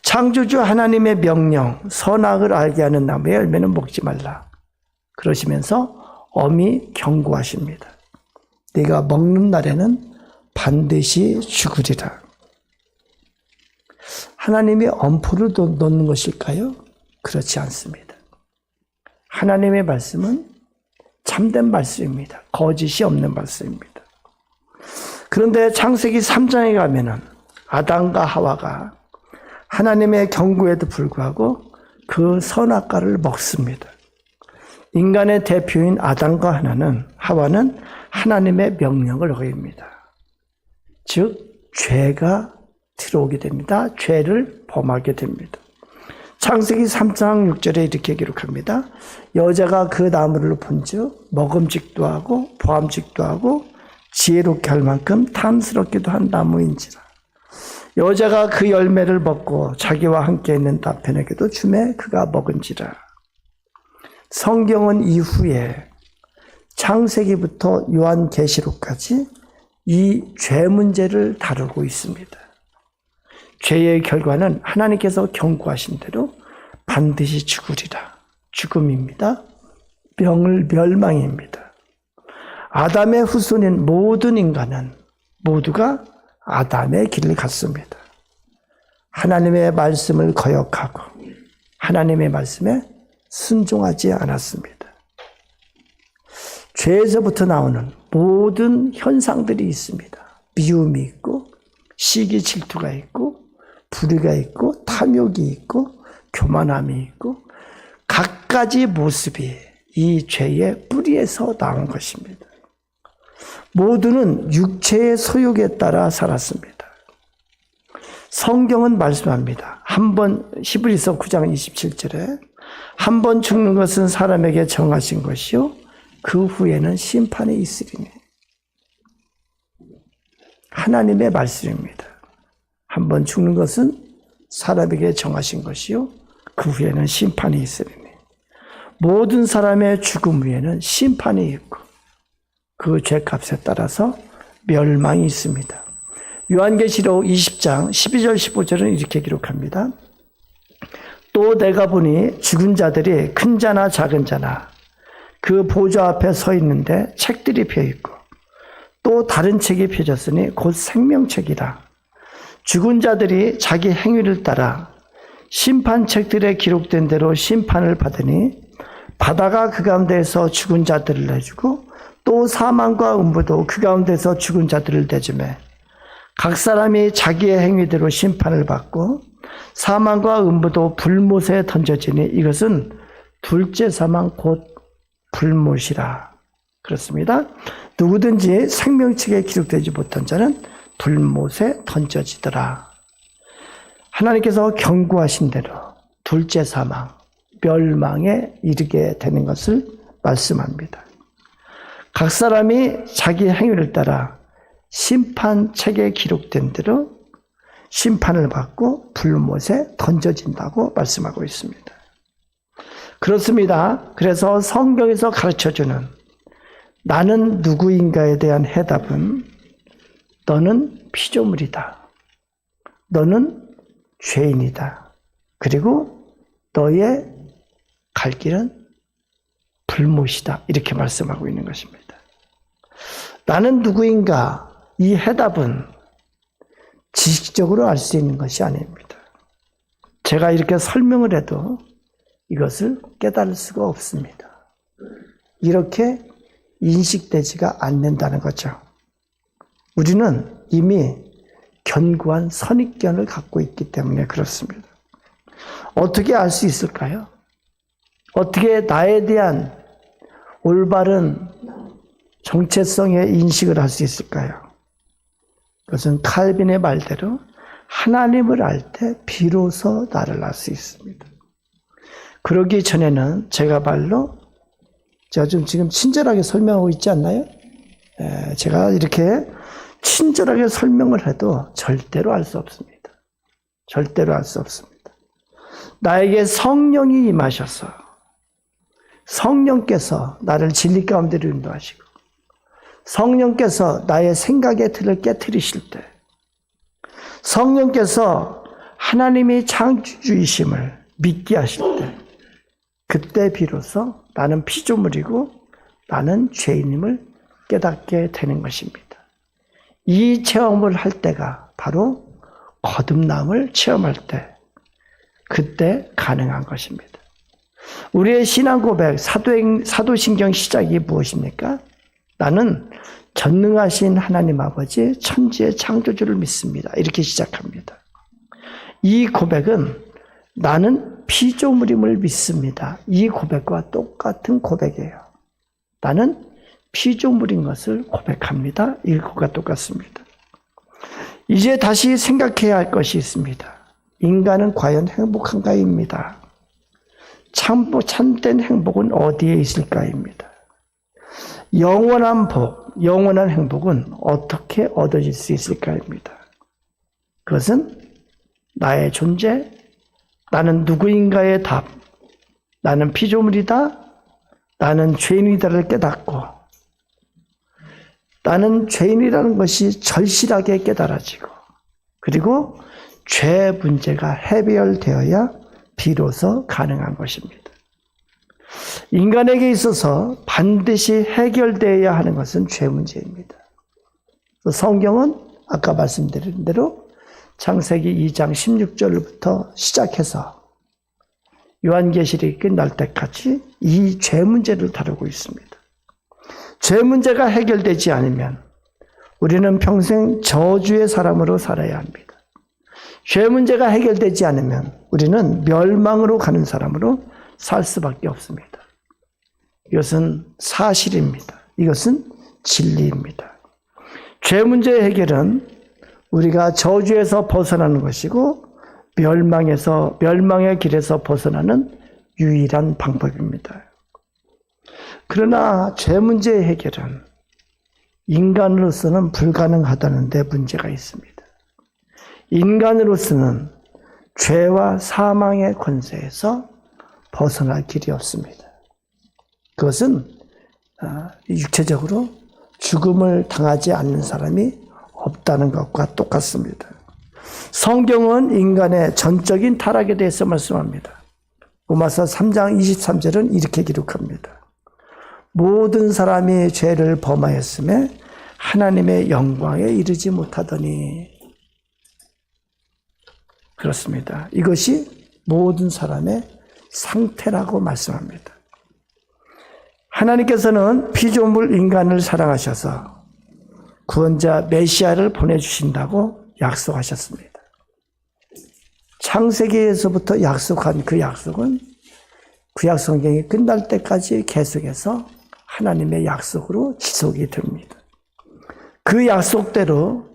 창조주 하나님의 명령, 선악을 알게 하는 나무의 열매는 먹지 말라. 그러시면서 엄히 경고하십니다. 네가 먹는 날에는 반드시 죽으리라. 하나님이 엄포를 놓는 것일까요? 그렇지 않습니다. 하나님의 말씀은 참된 말씀입니다. 거짓이 없는 말씀입니다. 그런데 창세기 3장에 가면은 아담과 하와가 하나님의 경고에도 불구하고 그 선악과를 먹습니다. 인간의 대표인 아담과 하와는 하나님의 명령을 어깁니다. 즉 죄가 들어오게 됩니다. 죄를 범하게 됩니다. 창세기 3장 6절에 이렇게 기록합니다. 여자가 그 나무를 본즉 먹음직도 하고 보암직도 하고 지혜롭게 할 만큼 탐스럽기도 한 나무인지라. 여자가 그 열매를 먹고 자기와 함께 있는 남편에게도 주매 그가 먹은지라. 성경은 이후에 창세기부터 요한계시록까지 이 죄 문제를 다루고 있습니다. 죄의 결과는 하나님께서 경고하신 대로 반드시 죽으리라. 죽음입니다. 멸망입니다. 아담의 후손인 모든 인간은 모두가 아담의 길을 갔습니다. 하나님의 말씀을 거역하고 하나님의 말씀에 순종하지 않았습니다. 죄에서부터 나오는 모든 현상들이 있습니다. 미움이 있고 시기 질투가 있고 불의가 있고 탐욕이 있고 교만함이 있고 갖가지 모습이 이 죄의 뿌리에서 나온 것입니다. 모두는 육체의 소욕에 따라 살았습니다. 성경은 말씀합니다. 한번 히브리서 9장 27절에 한 번 죽는 것은 사람에게 정하신 것이요 그 후에는 심판이 있으리니. 하나님의 말씀입니다. 한 번 죽는 것은 사람에게 정하신 것이요 그 후에는 심판이 있으리니. 모든 사람의 죽음 후에는 심판이 있고 그 죄값에 따라서 멸망이 있습니다. 요한계시록 20장 12절 15절은 이렇게 기록합니다. 또 내가 보니 죽은 자들이 큰 자나 작은 자나 그 보좌 앞에 서 있는데 책들이 펴 있고 또 다른 책이 펴졌으니 곧 생명책이라. 죽은 자들이 자기 행위를 따라 심판책들에 기록된 대로 심판을 받으니 바다가 그 가운데에서 죽은 자들을 내주고 또 사망과 음부도 그 가운데서 죽은 자들을 내주매 각 사람이 자기의 행위대로 심판을 받고 사망과 음부도 불못에 던져지니 이것은 둘째 사망 곧 불못이라. 그렇습니다. 누구든지 생명책에 기록되지 못한 자는 불못에 던져지더라. 하나님께서 경고하신 대로 둘째 사망, 멸망에 이르게 되는 것을 말씀합니다. 각 사람이 자기 행위를 따라 심판책에 기록된 대로 심판을 받고 불못에 던져진다고 말씀하고 있습니다. 그렇습니다. 그래서 성경에서 가르쳐주는 나는 누구인가에 대한 해답은 너는 피조물이다. 너는 죄인이다. 그리고 너의 갈 길은 불못이다. 이렇게 말씀하고 있는 것입니다. 나는 누구인가? 이 해답은 지식적으로 알 수 있는 것이 아닙니다. 제가 이렇게 설명을 해도 이것을 깨달을 수가 없습니다. 이렇게 인식되지가 않는다는 거죠. 우리는 이미 견고한 선입견을 갖고 있기 때문에 그렇습니다. 어떻게 알 수 있을까요? 어떻게 나에 대한 올바른 정체성의 인식을 할 수 있을까요? 그것은 칼빈의 말대로 하나님을 알 때 비로소 나를 알 수 있습니다. 그러기 전에는 제가 좀 지금 친절하게 설명하고 있지 않나요? 제가 이렇게 친절하게 설명을 해도 절대로 알 수 없습니다. 절대로 알 수 없습니다. 나에게 성령이 임하셔서 성령께서 나를 진리 가운데로 인도하시고 성령께서 나의 생각의 틀을 깨트리실 때 성령께서 하나님이 창조주이심을 믿게 하실 때 그때 비로소 나는 피조물이고 나는 죄인임을 깨닫게 되는 것입니다. 이 체험을 할 때가 바로 거듭남을 체험할 때 그때 가능한 것입니다. 우리의 신앙 고백, 사도신경 시작이 무엇입니까? 나는 전능하신 하나님 아버지 천지의 창조주를 믿습니다. 이렇게 시작합니다. 이 고백은 나는 피조물임을 믿습니다. 이 고백과 똑같은 고백이에요. 나는 피조물인 것을 고백합니다. 이것과 똑같습니다. 이제 다시 생각해야 할 것이 있습니다. 인간은 과연 행복한가입니다. 참된 행복은 어디에 있을까입니다. 영원한 복, 영원한 행복은 어떻게 얻어질 수 있을까입니다. 그것은 나의 존재, 나는 누구인가의 답, 나는 피조물이다, 나는 죄인이다를 깨닫고 나는 죄인이라는 것이 절실하게 깨달아지고 그리고 죄 문제가 해결되어야 비로소 가능한 것입니다. 인간에게 있어서 반드시 해결되어야 하는 것은 죄 문제입니다. 성경은 아까 말씀드린 대로 창세기 2장 16절부터 시작해서 요한계시록이 끝날 때까지 이 죄 문제를 다루고 있습니다. 죄 문제가 해결되지 않으면 우리는 평생 저주의 사람으로 살아야 합니다. 죄 문제가 해결되지 않으면 우리는 멸망으로 가는 사람으로 살 수밖에 없습니다. 이것은 사실입니다. 이것은 진리입니다. 죄 문제의 해결은 우리가 저주에서 벗어나는 것이고 멸망의 길에서 벗어나는 유일한 방법입니다. 그러나 죄 문제의 해결은 인간으로서는 불가능하다는 데 문제가 있습니다. 인간으로서는 죄와 사망의 권세에서 벗어날 길이 없습니다. 그것은 육체적으로 죽음을 당하지 않는 사람이 없다는 것과 똑같습니다. 성경은 인간의 전적인 타락에 대해서 말씀합니다. 로마서 3장 23절은 이렇게 기록합니다. 모든 사람이 죄를 범하였음에 하나님의 영광에 이르지 못하더니. 그렇습니다. 이것이 모든 사람의 상태라고 말씀합니다. 하나님께서는 피조물 인간을 사랑하셔서 구원자 메시아를 보내주신다고 약속하셨습니다. 창세기에서부터 약속한 그 약속은 구약 성경이 끝날 때까지 계속해서 하나님의 약속으로 지속이 됩니다. 그 약속대로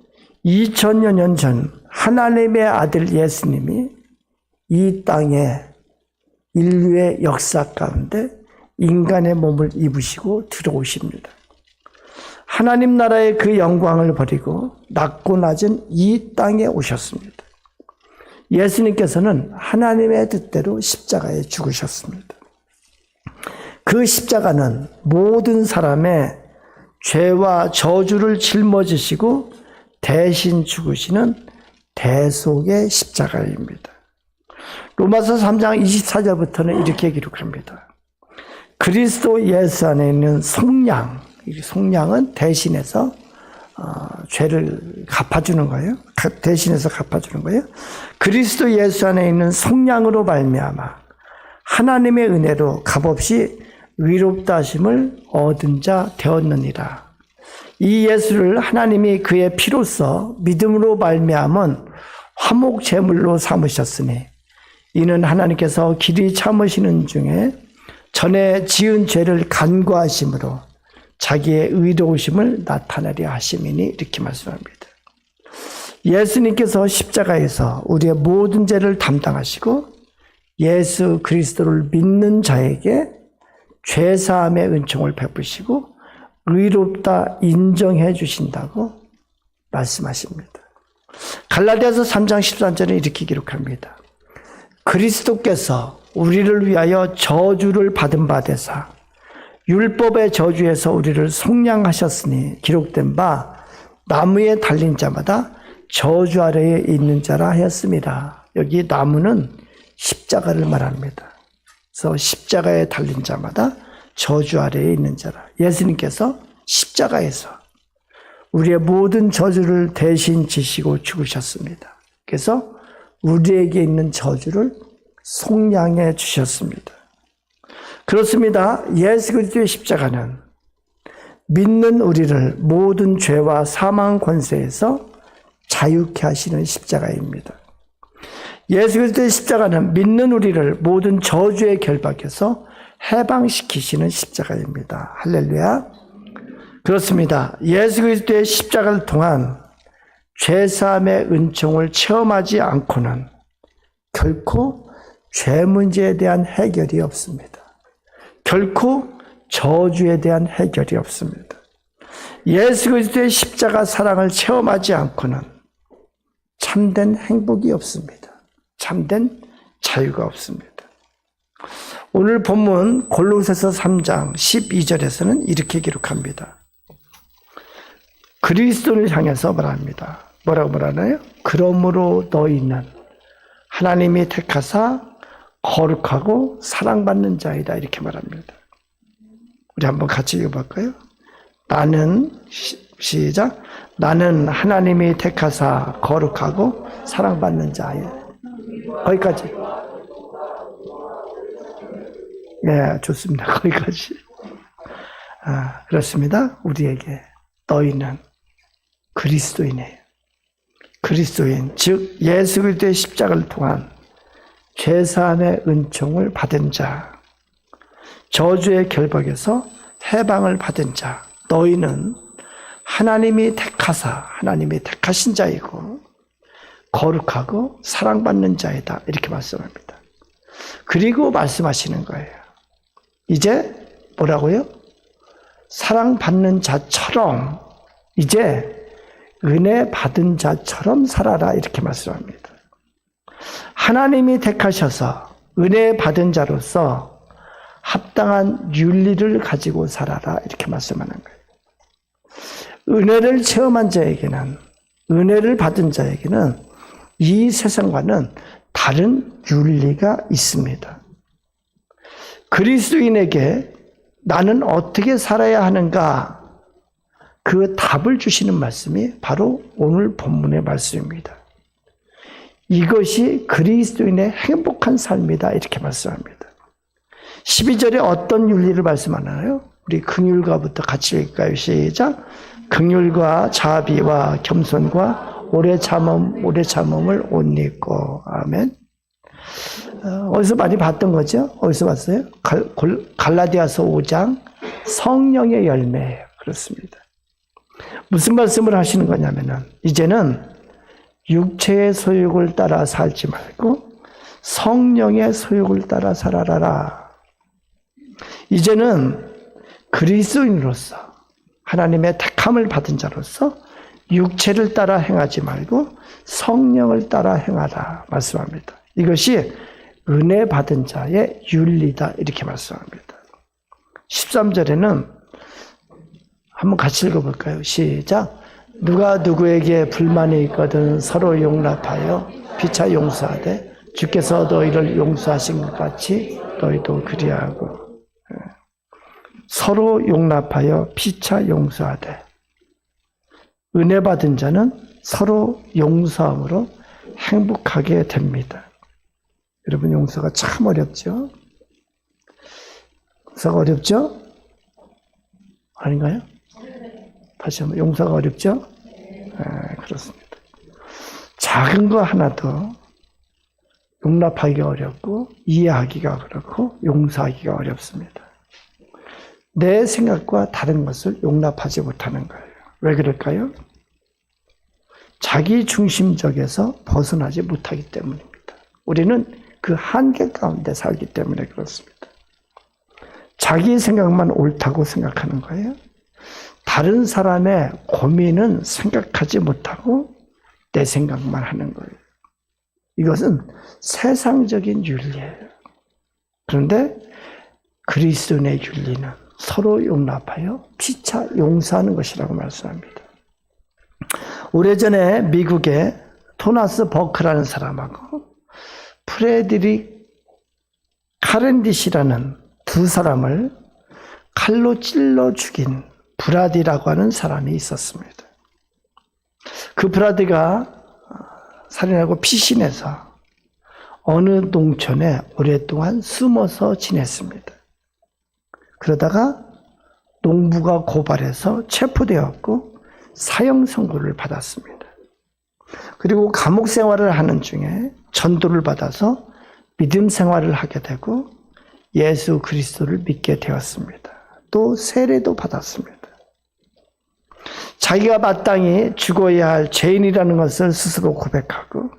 2000여 년 전 하나님의 아들 예수님이 이 땅에 인류의 역사 가운데 인간의 몸을 입으시고 들어오십니다. 하나님 나라의 그 영광을 버리고 낮고 낮은 이 땅에 오셨습니다. 예수님께서는 하나님의 뜻대로 십자가에 죽으셨습니다. 그 십자가는 모든 사람의 죄와 저주를 짊어지시고 대신 죽으시는 대속의 십자가입니다. 로마서 3장 24절부터는 이렇게 기록합니다. 그리스도 예수 안에 있는 속량, 속량은 대신해서 죄를 갚아주는 거예요. 대신해서 갚아주는 거예요. 그리스도 예수 안에 있는 속량으로 말미암아 하나님의 은혜로 값없이 위롭다 하심을 얻은 자 되었느니라. 이 예수를 하나님이 그의 피로써 믿음으로 말미암은 화목 제물로 삼으셨으니 이는 하나님께서 길이 참으시는 중에 전에 지은 죄를 간과하심으로 자기의 의로우심을 나타내려 하심이니 이렇게 말씀합니다. 예수님께서 십자가에서 우리의 모든 죄를 담당하시고 예수 그리스도를 믿는 자에게 죄사함의 은총을 베푸시고 의롭다 인정해 주신다고 말씀하십니다. 갈라디아서 3장 13절에 이렇게 기록합니다. 그리스도께서 우리를 위하여 저주를 받은 바 되사 율법의 저주에서 우리를 속량하셨으니 기록된 바 나무에 달린 자마다 저주 아래에 있는 자라 하였습니다. 여기 나무는 십자가를 말합니다. 그래서 십자가에 달린 자마다 저주 아래에 있는 자라. 예수님께서 십자가에서 우리의 모든 저주를 대신 지시고 죽으셨습니다. 그래서 우리에게 있는 저주를 속량해 주셨습니다. 그렇습니다. 예수 그리스도의 십자가는 믿는 우리를 모든 죄와 사망 권세에서 자유케 하시는 십자가입니다. 예수 그리스도의 십자가는 믿는 우리를 모든 저주의 결박에서 해방시키시는 십자가입니다. 할렐루야. 그렇습니다. 예수 그리스도의 십자가를 통한 죄사함의 은총을 체험하지 않고는 결코 죄 문제에 대한 해결이 없습니다. 결코 저주에 대한 해결이 없습니다. 예수 그리스도의 십자가 사랑을 체험하지 않고는 참된 행복이 없습니다. 참된 자유가 없습니다. 오늘 본문 골로새서 3장 12절에서는 이렇게 기록합니다. 그리스도를 향해서 말합니다. 뭐라고 말하나요? 그러므로 너희는 하나님이 택하사 거룩하고 사랑받는 자이다 이렇게 말합니다. 우리 한번 같이 읽어볼까요? 나는 시작. 나는 하나님이 택하사 거룩하고 사랑받는 자예요. 거기까지. 네, 좋습니다. 거기까지. 그렇습니다. 우리에게 너희는 그리스도인이에요. 그리스도인, 즉 예수 그리스도의 십자가를 통한 죄사함의 은총을 받은 자, 저주의 결박에서 해방을 받은 자, 너희는 하나님이 택하신 자이고 거룩하고 사랑받는 자이다 이렇게 말씀합니다. 그리고 말씀하시는 거예요. 이제 뭐라고요? 사랑받는 자처럼 이제 은혜 받은 자처럼 살아라 이렇게 말씀합니다. 하나님이 택하셔서 은혜 받은 자로서 합당한 윤리를 가지고 살아라 이렇게 말씀하는 거예요. 은혜를 체험한 자에게는, 은혜를 받은 자에게는 이 세상과는 다른 윤리가 있습니다. 그리스도인에게 나는 어떻게 살아야 하는가? 그 답을 주시는 말씀이 바로 오늘 본문의 말씀입니다. 이것이 그리스도인의 행복한 삶이다 이렇게 말씀합니다. 12절에 어떤 윤리를 말씀하나요? 우리 긍휼과부터 같이 읽을까요? 시작. 긍휼과 자비와 겸손과 오래 참음을 옷 입고. 아멘. 어디서 많이 봤던 거죠? 어디서 봤어요? 갈라디아서 5장 성령의 열매예요. 그렇습니다. 무슨 말씀을 하시는 거냐면은 이제는 육체의 소욕을 따라 살지 말고 성령의 소욕을 따라 살아라. 이제는 그리스도인으로서 하나님의 택함을 받은 자로서 육체를 따라 행하지 말고 성령을 따라 행하라 말씀합니다. 이것이 은혜 받은 자의 윤리다 이렇게 말씀합니다. 13절에는 한번 같이 읽어볼까요? 시작. 누가 누구에게 불만이 있거든 서로 용납하여 피차 용서하되 주께서 너희를 용서하신 것 같이 너희도 그리하고. 서로 용납하여 피차 용서하되 은혜 받은 자는 서로 용서함으로 행복하게 됩니다. 여러분, 용서가 참 어렵죠? 용서가 어렵죠? 아닌가요? 다시 한번, 용서가 어렵죠? 네, 그렇습니다. 작은 거 하나도 용납하기가 어렵고 이해하기가 그렇고 용서하기가 어렵습니다. 내 생각과 다른 것을 용납하지 못하는 거예요. 왜 그럴까요? 자기 중심적에서 벗어나지 못하기 때문입니다. 우리는 그 한계 가운데 살기 때문에 그렇습니다. 자기 생각만 옳다고 생각하는 거예요. 다른 사람의 고민은 생각하지 못하고 내 생각만 하는 거예요. 이것은 세상적인 윤리예요. 그런데 그리스도인의 윤리는 서로 용납하여 피차 용서하는 것이라고 말씀합니다. 오래전에 미국의 토마스 버크라는 사람하고 프레드릭 카렌디시라는 두 사람을 칼로 찔러 죽인 브라디라고 하는 사람이 있었습니다. 그 브라디가 살인하고 피신해서 어느 농촌에 오랫동안 숨어서 지냈습니다. 그러다가 농부가 고발해서 체포되었고 사형 선고를 받았습니다. 그리고 감옥 생활을 하는 중에 전도를 받아서 믿음 생활을 하게 되고 예수 그리스도를 믿게 되었습니다. 또 세례도 받았습니다. 자기가 마땅히 죽어야 할 죄인이라는 것을 스스로 고백하고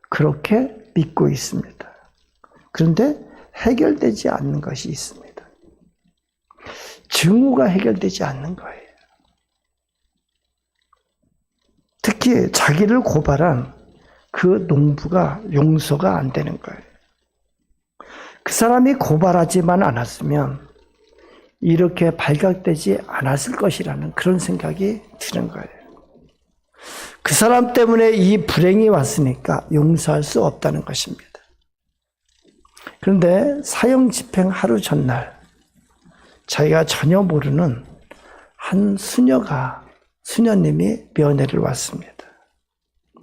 그렇게 믿고 있습니다. 그런데 해결되지 않는 것이 있습니다. 증오가 해결되지 않는 거예요. 특히 자기를 고발한 그 농부가 용서가 안 되는 거예요. 그 사람이 고발하지만 않았으면 이렇게 발각되지 않았을 것이라는 그런 생각이 드는 거예요. 그 사람 때문에 이 불행이 왔으니까 용서할 수 없다는 것입니다. 그런데 사형 집행 하루 전날 자기가 전혀 모르는 한 수녀님이 면회를 왔습니다.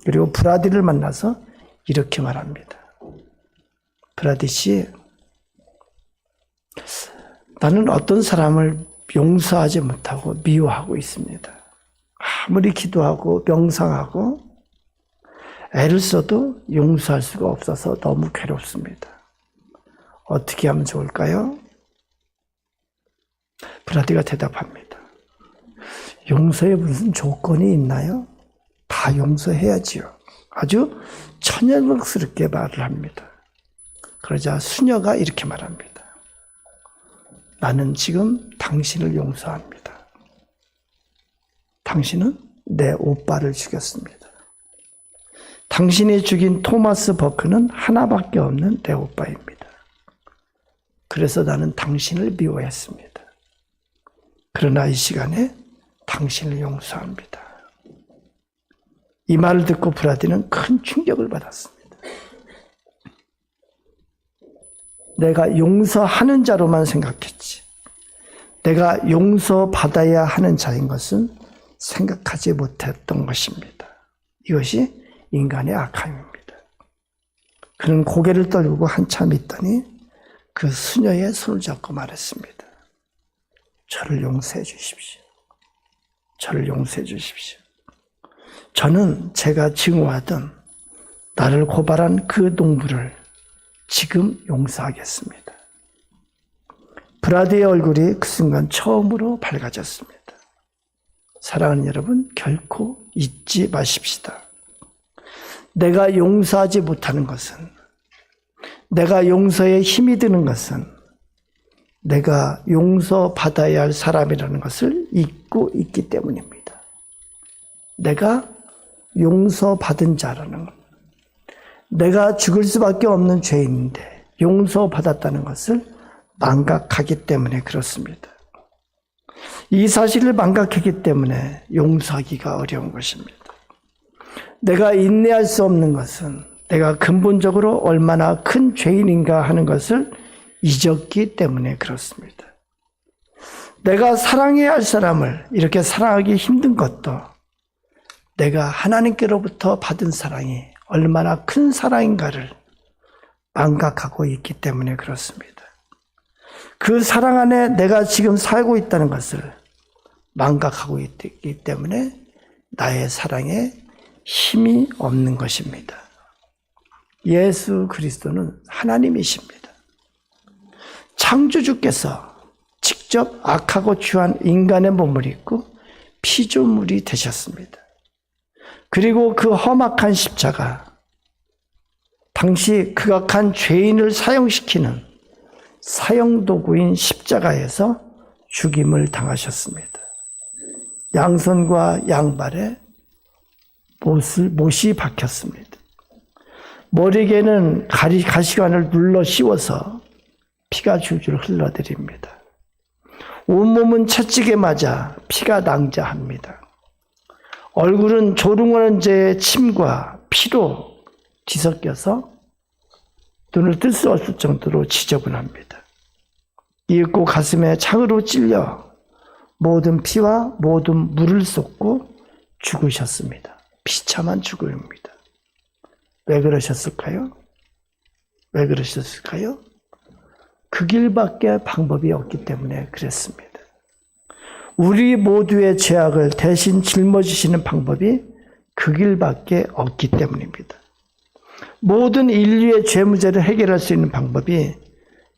그리고 브라디를 만나서 이렇게 말합니다. 브라디 씨, 나는 어떤 사람을 용서하지 못하고 미워하고 있습니다. 아무리 기도하고 명상하고 애를 써도 용서할 수가 없어서 너무 괴롭습니다. 어떻게 하면 좋을까요? 브라디가 대답합니다. 용서에 무슨 조건이 있나요? 다 용서해야지요. 아주 천연덕스럽게 말을 합니다. 그러자 수녀가 이렇게 말합니다. 나는 지금 당신을 용서합니다. 당신은 내 오빠를 죽였습니다. 당신이 죽인 토마스 버크는 하나밖에 없는 내 오빠입니다. 그래서 나는 당신을 미워했습니다. 그러나 이 시간에 당신을 용서합니다. 이 말을 듣고 브라디는 큰 충격을 받았습니다. 내가 용서하는 자로만 생각했지. 내가 용서받아야 하는 자인 것은 생각하지 못했던 것입니다. 이것이 인간의 악함입니다. 그는 고개를 떨구고 한참 있더니 그 수녀의 손을 잡고 말했습니다. 저를 용서해 주십시오. 저를 용서해 주십시오. 저는 제가 증오하던 나를 고발한 그 농부를 지금 용서하겠습니다. 브라디의 얼굴이 그 순간 처음으로 밝아졌습니다. 사랑하는 여러분, 결코 잊지 마십시다. 내가 용서하지 못하는 것은, 내가 용서에 힘이 드는 것은 내가 용서받아야 할 사람이라는 것을 잊고 있기 때문입니다. 내가 용서받은 자라는 것, 내가 죽을 수밖에 없는 죄인인데 용서받았다는 것을 망각하기 때문에 그렇습니다. 이 사실을 망각했기 때문에 용서하기가 어려운 것입니다. 내가 인내할 수 없는 것은 내가 근본적으로 얼마나 큰 죄인인가 하는 것을 잊었기 때문에 그렇습니다. 내가 사랑해야 할 사람을 이렇게 사랑하기 힘든 것도 내가 하나님께로부터 받은 사랑이 얼마나 큰 사랑인가를 망각하고 있기 때문에 그렇습니다. 그 사랑 안에 내가 지금 살고 있다는 것을 망각하고 있기 때문에 나의 사랑에 힘이 없는 것입니다. 예수 그리스도는 하나님이십니다. 창조주께서 직접 악하고 추한 인간의 몸을 입고 피조물이 되셨습니다. 그리고 그 험악한 십자가, 당시 극악한 죄인을 사형시키는 사형도구인 십자가에서 죽임을 당하셨습니다. 양손과 양발에 못이 박혔습니다. 머리에는 가시관을 눌러 씌워서 피가 줄줄 흘러내립니다. 온몸은 채찍에 맞아 피가 낭자합니다. 얼굴은 조롱원죄의 침과 피로 뒤섞여서 눈을 뜰 수 없을 정도로 지저분합니다. 이윽고 가슴에 창으로 찔려 모든 피와 모든 물을 쏟고 죽으셨습니다. 비참한 죽음입니다. 왜 그러셨을까요? 왜 그러셨을까요? 그 길밖에 방법이 없기 때문에 그랬습니다. 우리 모두의 죄악을 대신 짊어지시는 방법이 그 길밖에 없기 때문입니다. 모든 인류의 죄 문제를 해결할 수 있는 방법이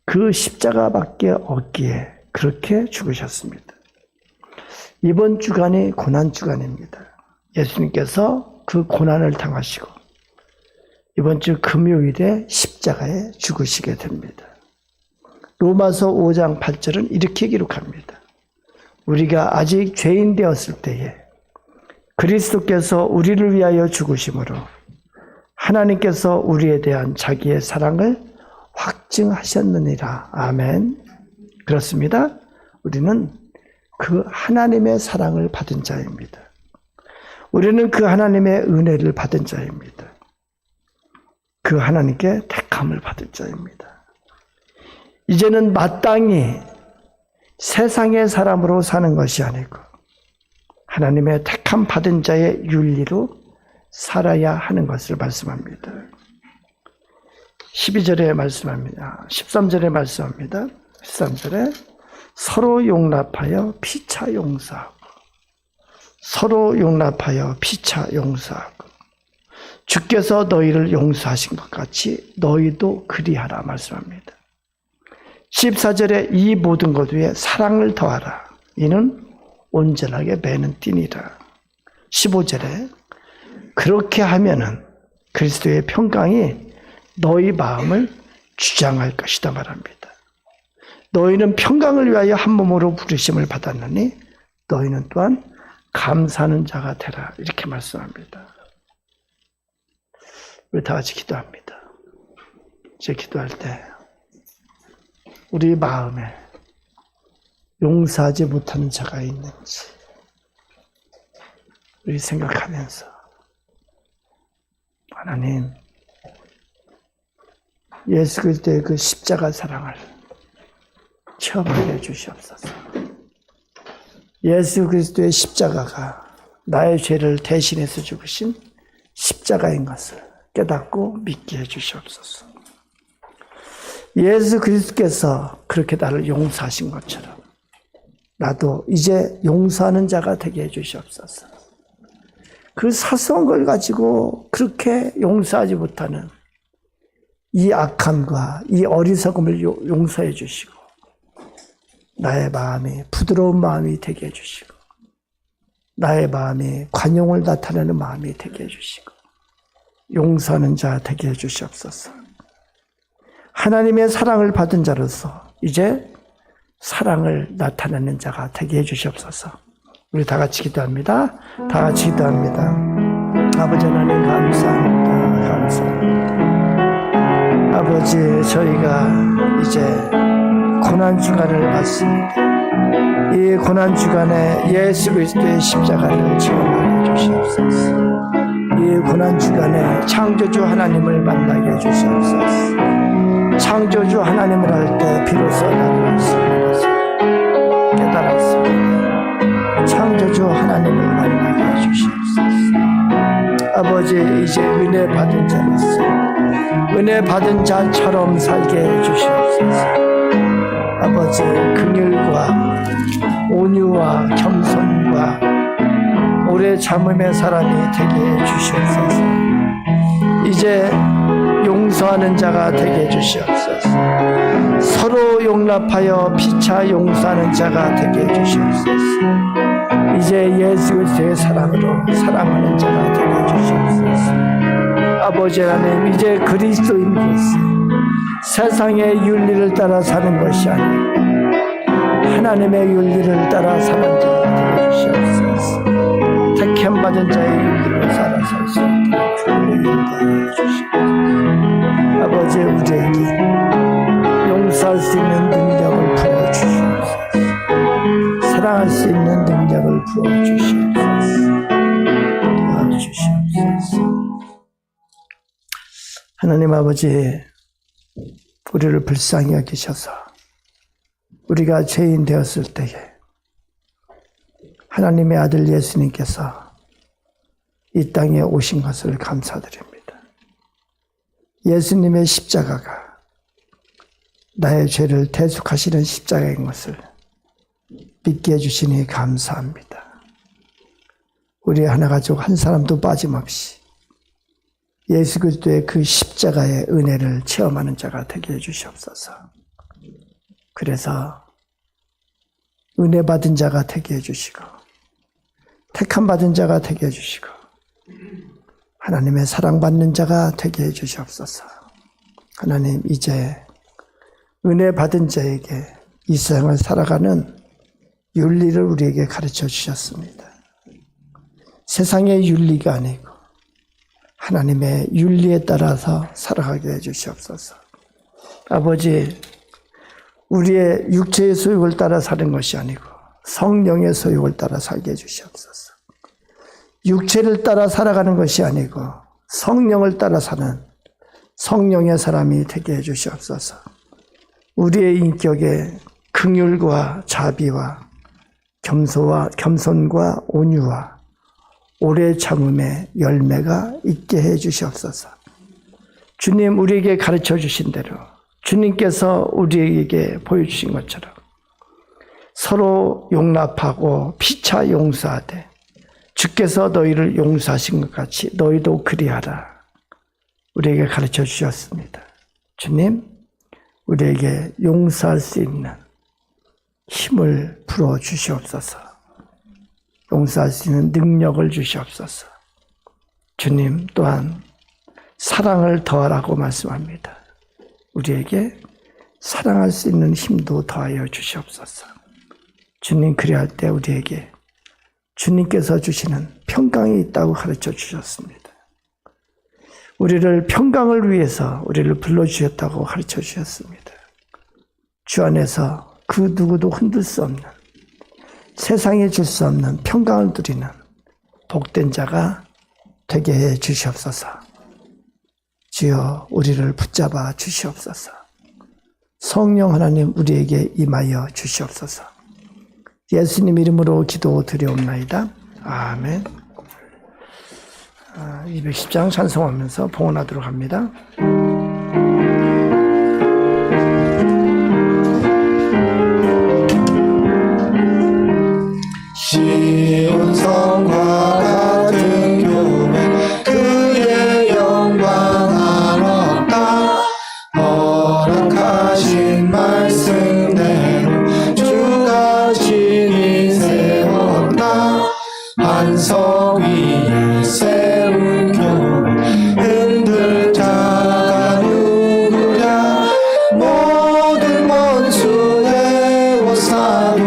그 십자가밖에 없기에 그렇게 죽으셨습니다. 이번 주간이 고난주간입니다. 예수님께서 그 고난을 당하시고 이번 주 금요일에 십자가에 죽으시게 됩니다. 로마서 5장 8절은 이렇게 기록합니다. 우리가 아직 죄인 되었을 때에 그리스도께서 우리를 위하여 죽으심으로 하나님께서 우리에 대한 자기의 사랑을 확증하셨느니라. 아멘. 그렇습니다. 우리는 그 하나님의 사랑을 받은 자입니다. 우리는 그 하나님의 은혜를 받은 자입니다. 그 하나님께 택함을 받은 자입니다. 이제는 마땅히 세상의 사람으로 사는 것이 아니고 하나님의 택함 받은 자의 윤리로 살아야 하는 것을 말씀합니다. 12절에 말씀합니다. 13절에 말씀합니다. 13절에 서로 용납하여 피차 용서하고 서로 용납하여 피차 용서하고 주께서 너희를 용서하신 것 같이 너희도 그리하라 말씀합니다. 14절에 이 모든 것 위에 사랑을 더하라. 이는 온전하게 매는 띠니라. 15절에 그렇게 하면은 그리스도의 평강이 너희 마음을 주장할 것이다 말합니다. 너희는 평강을 위하여 한 몸으로 부르심을 받았느니 너희는 또한 감사하는 자가 되라. 이렇게 말씀합니다. 우리 다 같이 기도합니다. 이제 기도할 때 우리 마음에 용서하지 못하는 자가 있는지 우리 생각하면서 하나님 예수 그리스도의 그 십자가 사랑을 체험하게 해주시옵소서. 예수 그리스도의 십자가가 나의 죄를 대신해서 죽으신 십자가인 것을 깨닫고 믿게 해주시옵소서. 예수 그리스도께서 그렇게 나를 용서하신 것처럼 나도 이제 용서하는 자가 되게 해주시옵소서. 그 사소한 걸 가지고 그렇게 용서하지 못하는 이 악함과 이 어리석음을 용서해 주시고 나의 마음이 부드러운 마음이 되게 해주시고 나의 마음이 관용을 나타내는 마음이 되게 해주시고 용서하는 자 되게 해주시옵소서. 하나님의 사랑을 받은 자로서 이제 사랑을 나타내는 자가 되게 해주시옵소서. 우리 다 같이 기도합니다. 다 같이 기도합니다. 아버지 하나님 감사합니다. 감사합니다. 아버지 저희가 이제 고난주간을 맞습니다. 이 고난주간에 예수 그리스도의 십자가를 체험하게 해주시옵소서. 이 고난주간에 창조주 하나님을 만나게 해주시옵소서. 창조주 하나님을 할 때 비로소 나도 할수있는 것을 깨달았습니다. 창조주 하나님을 만나게 해주시옵소서. 아버지 이제 은혜 받은 자로서 은혜 받은 자처럼 살게 해주시옵소서. 아버지 긍휼과 온유와 겸손과 오래 참음의 사람이 되게 해주시옵소서. 이제 용서하는 자가 되게 해주시옵소서. 서로 용납하여 피차 용서하는 자가 되게 해주시옵소서. 이제 예수 그리스도의 사랑으로 사랑하는 자가 되게 해주시옵소서. 아버지 하나님, 이제 그리스도인으로서 세상의 윤리를 따라 사는 것이 아니고 하나님의 윤리를 따라 사는 자가 되게 해주시옵소서. 택함 받은 자의 윤리로 살아 살 수 있도록 주를 인도하여 주시옵소서. 아버지, 우리에게 용서할 수 있는 능력을 부어주시옵소서. 사랑할 수 있는 능력을 부어주시옵소서. 도와주시옵소서. 하나님 아버지, 우리를 불쌍히 여기셔서 우리가 죄인 되었을 때에 하나님의 아들 예수님께서 이 땅에 오신 것을 감사드립니다. 예수님의 십자가가 나의 죄를 대속하시는 십자가인 것을 믿게 해주시니 감사합니다. 우리 하나가족 한 사람도 빠짐없이 예수 그리스도의 그 십자가의 은혜를 체험하는 자가 되게 해주시옵소서. 그래서 은혜 받은 자가 되게 해주시고 택함 받은 자가 되게 해주시고 하나님의 사랑받는 자가 되게 해주시옵소서. 하나님, 이제 은혜 받은 자에게 이 세상을 살아가는 윤리를 우리에게 가르쳐 주셨습니다. 세상의 윤리가 아니고 하나님의 윤리에 따라서 살아가게 해주시옵소서. 아버지, 우리의 육체의 소욕을 따라 사는 것이 아니고 성령의 소욕을 따라 살게 해주시옵소서. 육체를 따라 살아가는 것이 아니고 성령을 따라 사는 성령의 사람이 되게 해주시옵소서. 우리의 인격에 긍휼과 자비와 겸손과 온유와 오래 참음의 열매가 있게 해주시옵소서. 주님, 우리에게 가르쳐 주신 대로 주님께서 우리에게 보여주신 것처럼 서로 용납하고 피차 용서하되 주께서 너희를 용서하신 것 같이 너희도 그리하라. 우리에게 가르쳐 주셨습니다. 주님, 우리에게 용서할 수 있는 힘을 불어 주시옵소서. 용서할 수 있는 능력을 주시옵소서. 주님 또한 사랑을 더하라고 말씀합니다. 우리에게 사랑할 수 있는 힘도 더하여 주시옵소서. 주님, 그리할 때 우리에게 주님께서 주시는 평강이 있다고 가르쳐 주셨습니다. 우리를 평강을 위해서 우리를 불러주셨다고 가르쳐 주셨습니다. 주 안에서 그 누구도 흔들 수 없는, 세상에 줄 수 없는 평강을 누리는 복된 자가 되게 해 주시옵소서. 주여, 우리를 붙잡아 주시옵소서. 성령 하나님, 우리에게 임하여 주시옵소서. 예수님 이름으로 기도드리옵나이다. 아멘. 210장 찬송하면서 봉헌하도록 합니다. 시온 성과 같은 교회 그의 영광 아름답다. 허락하신 말씀대로 주가 진히 세웠다. 반석 위에 세운 교회 흔들 자가 누구랴. 모든 원수 해워사도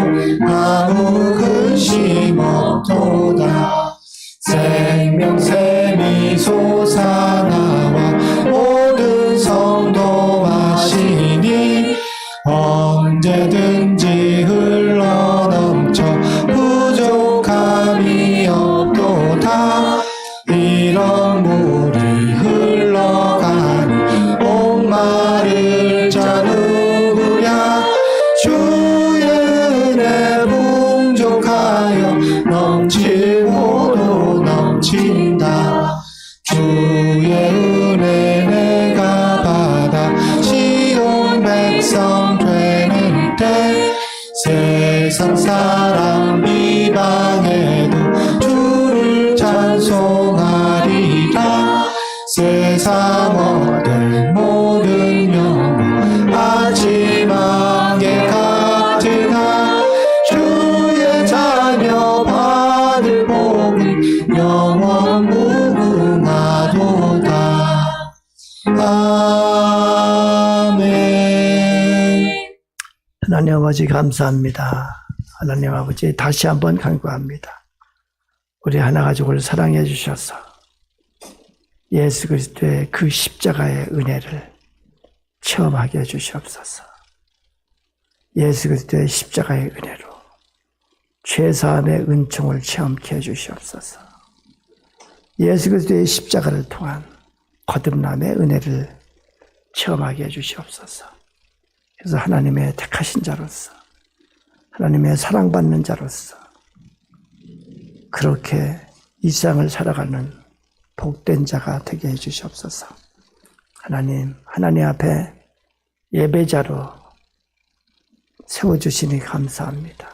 아무 근심 없도다. 생명샘이 솟아나와 모든 성도 마시니 언제든지 흘러넘쳐 부족함이 없도다. 이런 물이 흘러가니 목마를 자 누구랴. 주의 은혜 풍족하여 넘치고도 넘친다. 하나님 아버지 감사합니다. 하나님 아버지 다시 한번 간구합니다. 우리 하나 가족을 사랑해 주셔서 예수 그리스도의 그 십자가의 은혜를 체험하게 해 주시옵소서. 예수 그리스도의 십자가의 은혜로 죄사함의 은총을 체험케 해 주시옵소서. 예수 그리스도의 십자가를 통한 거듭남의 은혜를 체험하게 해 주시옵소서. 그래서 하나님의 택하신 자로서, 하나님의 사랑받는 자로서 그렇게 이 세상을 살아가는 복된 자가 되게 해 주시옵소서. 하나님 앞에 예배자로 세워주시니 감사합니다.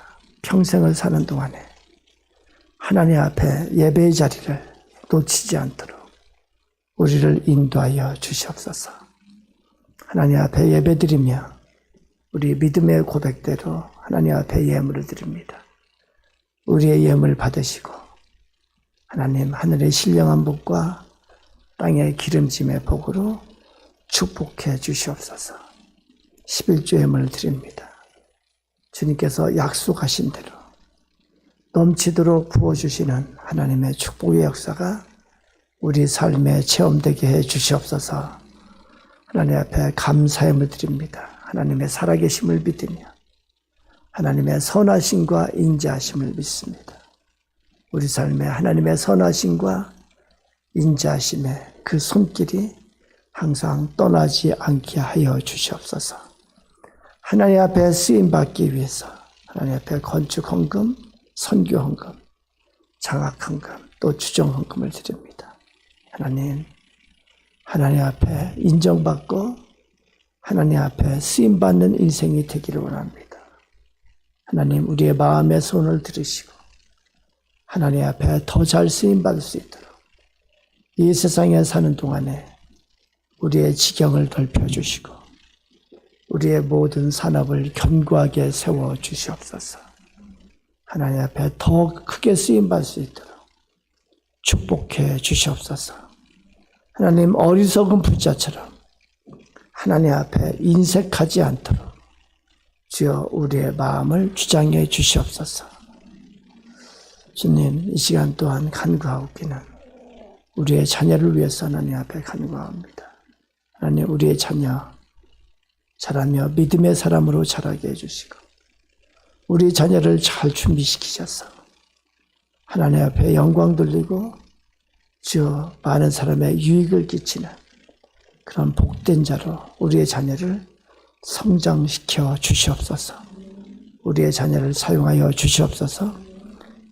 평생을 사는 동안에 하나님 앞에 예배의 자리를 놓치지 않도록 우리를 인도하여 주시옵소서. 하나님 앞에 예배드리며 우리 믿음의 고백대로 하나님 앞에 예물을 드립니다. 우리의 예물 받으시고 하나님 하늘의 신령한 복과 땅의 기름짐의 복으로 축복해 주시옵소서. 11조 예물을 드립니다. 주님께서 약속하신 대로 넘치도록 부어주시는 하나님의 축복의 역사가 우리 삶에 체험되게 해 주시옵소서. 하나님 앞에 감사함을 드립니다. 하나님의 살아계심을 믿으며 하나님의 선하심과 인자하심을 믿습니다. 우리 삶에 하나님의 선하심과 인자하심의 그 손길이 항상 떠나지 않게 하여 주시옵소서. 하나님 앞에 쓰임받기 위해서 하나님 앞에 건축 헌금, 선교 헌금, 장학 헌금, 또 주정 헌금을 드립니다. 하나님 앞에 인정받고 하나님 앞에 쓰임받는 인생이 되기를 원합니다. 하나님 우리의 마음의 손을 들으시고 하나님 앞에 더 잘 쓰임받을 수 있도록 이 세상에 사는 동안에 우리의 지경을 넓혀주시고 우리의 모든 산업을 견고하게 세워주시옵소서. 하나님 앞에 더 크게 쓰임받을 수 있도록 축복해 주시옵소서. 하나님 어리석은 부자처럼 하나님 앞에 인색하지 않도록 주여 우리의 마음을 주장해 주시옵소서. 주님 이 시간 또한 간구하옵기는 우리의 자녀를 위해서 하나님 앞에 간구합니다. 하나님 우리의 자녀 자라며 믿음의 사람으로 자라게 해주시고 우리 자녀를 잘 준비시키셔서 하나님 앞에 영광 돌리고 주여 많은 사람의 유익을 끼치는 그런 복된 자로 우리의 자녀를 성장시켜 주시옵소서. 우리의 자녀를 사용하여 주시옵소서.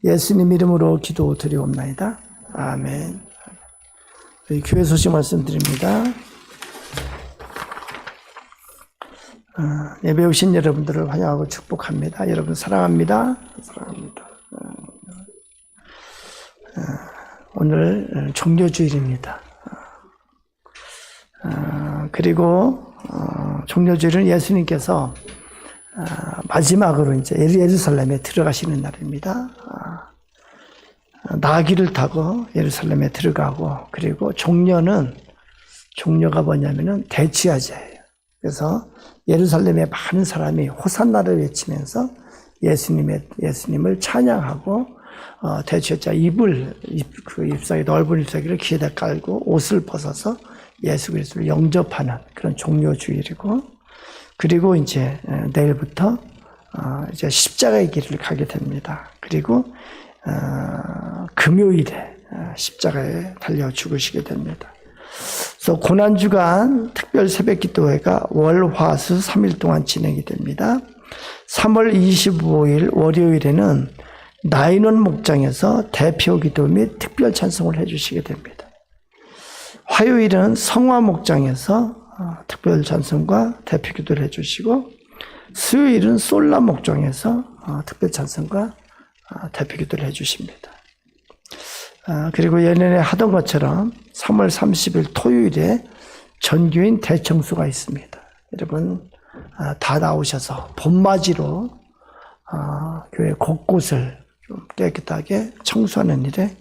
예수님 이름으로 기도드리옵나이다. 아멘. 우리 교회 소식 말씀드립니다. 예배 오신 여러분들을 환영하고 축복합니다. 여러분 사랑합니다. 사랑합니다. 오늘 종료주일입니다. 그리고 종료주일은 예수님께서 마지막으로 이제 예루살렘에 들어가시는 날입니다. 나귀를 타고 예루살렘에 들어가고 그리고 종료가 뭐냐면은 대치하자예요. 그래서 예루살렘에 많은 사람이 호산나를 외치면서 예수님을 찬양하고 대치자 그 잎사귀 넓은 잎사귀를 귀에다 깔고 옷을 벗어서 예수 그리스도를 영접하는 그런 종료주일이고 그리고 이제 내일부터 이제 십자가의 길을 가게 됩니다. 그리고 금요일에 십자가에 달려 죽으시게 됩니다. 그래서 고난주간 특별 새벽기도회가 월, 화, 수 3일 동안 진행이 됩니다. 3월 25일 월요일에는 나인원 목장에서 대표기도 및 특별 찬송을 해주시게 됩니다. 화요일은 성화 목장에서 특별 찬송과 대표기도를 해주시고 수요일은 솔라 목장에서 특별 찬송과 대표기도를 해주십니다. 그리고 예년에 하던 것처럼 3월 30일 토요일에 전교인 대청소가 있습니다. 여러분 다 나오셔서 봄맞이로 교회 곳곳을 좀 깨끗하게 청소하는 일에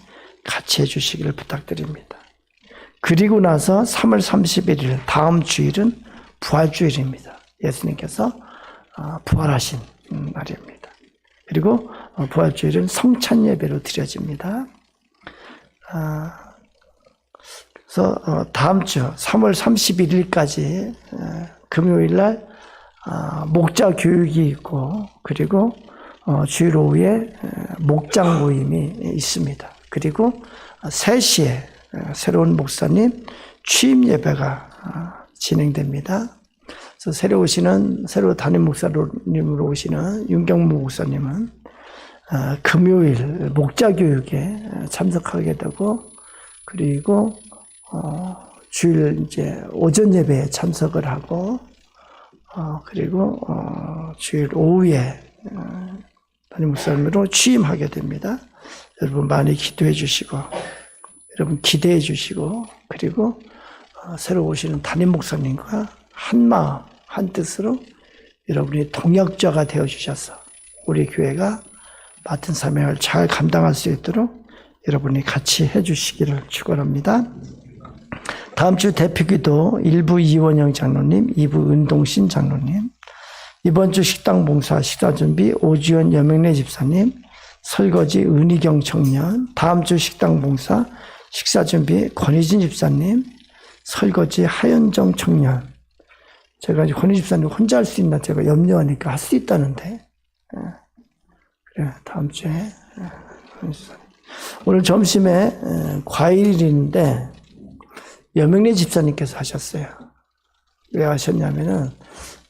같이 해주시기를 부탁드립니다. 그리고 나서 3월 31일 다음 주일은 부활주일입니다. 예수님께서 부활하신 날입니다. 그리고 부활주일은 성찬 예배로 드려집니다. 그래서 다음 주 3월 31일까지 금요일 날 목자 교육이 있고, 그리고 주일 오후에 목장 모임이 있습니다. 그리고 3시에 새로운 목사님 취임 예배가 진행됩니다. 그래서 새로 담임 목사님으로 오시는 윤경무 목사님은 금요일 목자 교육에 참석하게 되고, 그리고 주일 이제 오전 예배에 참석을 하고, 그리고 주일 오후에 담임 목사님으로 취임하게 됩니다. 여러분 많이 기도해 주시고, 여러분 기대해 주시고, 그리고 새로 오시는 담임 목사님과 한 마음, 한 뜻으로 여러분이 동역자가 되어 주셔서 우리 교회가 맡은 사명을 잘 감당할 수 있도록 여러분이 같이 해 주시기를 축원합니다. 다음 주 대표기도 1부 이원영 장로님, 2부 은동신 장로님, 이번 주 식당 봉사 식사 준비 오지연 여명래 집사님, 설거지 은희경 청년, 다음 주 식당 봉사 식사 준비 권희진 집사님, 설거지 하현정 청년. 제가 이제 권희 집사님 혼자 할 수 있나 제가 염려하니까 할 수 있다는데. 그래, 다음 주에. 오늘 점심에 과일인데 여명래 집사님께서 하셨어요. 왜 하셨냐면은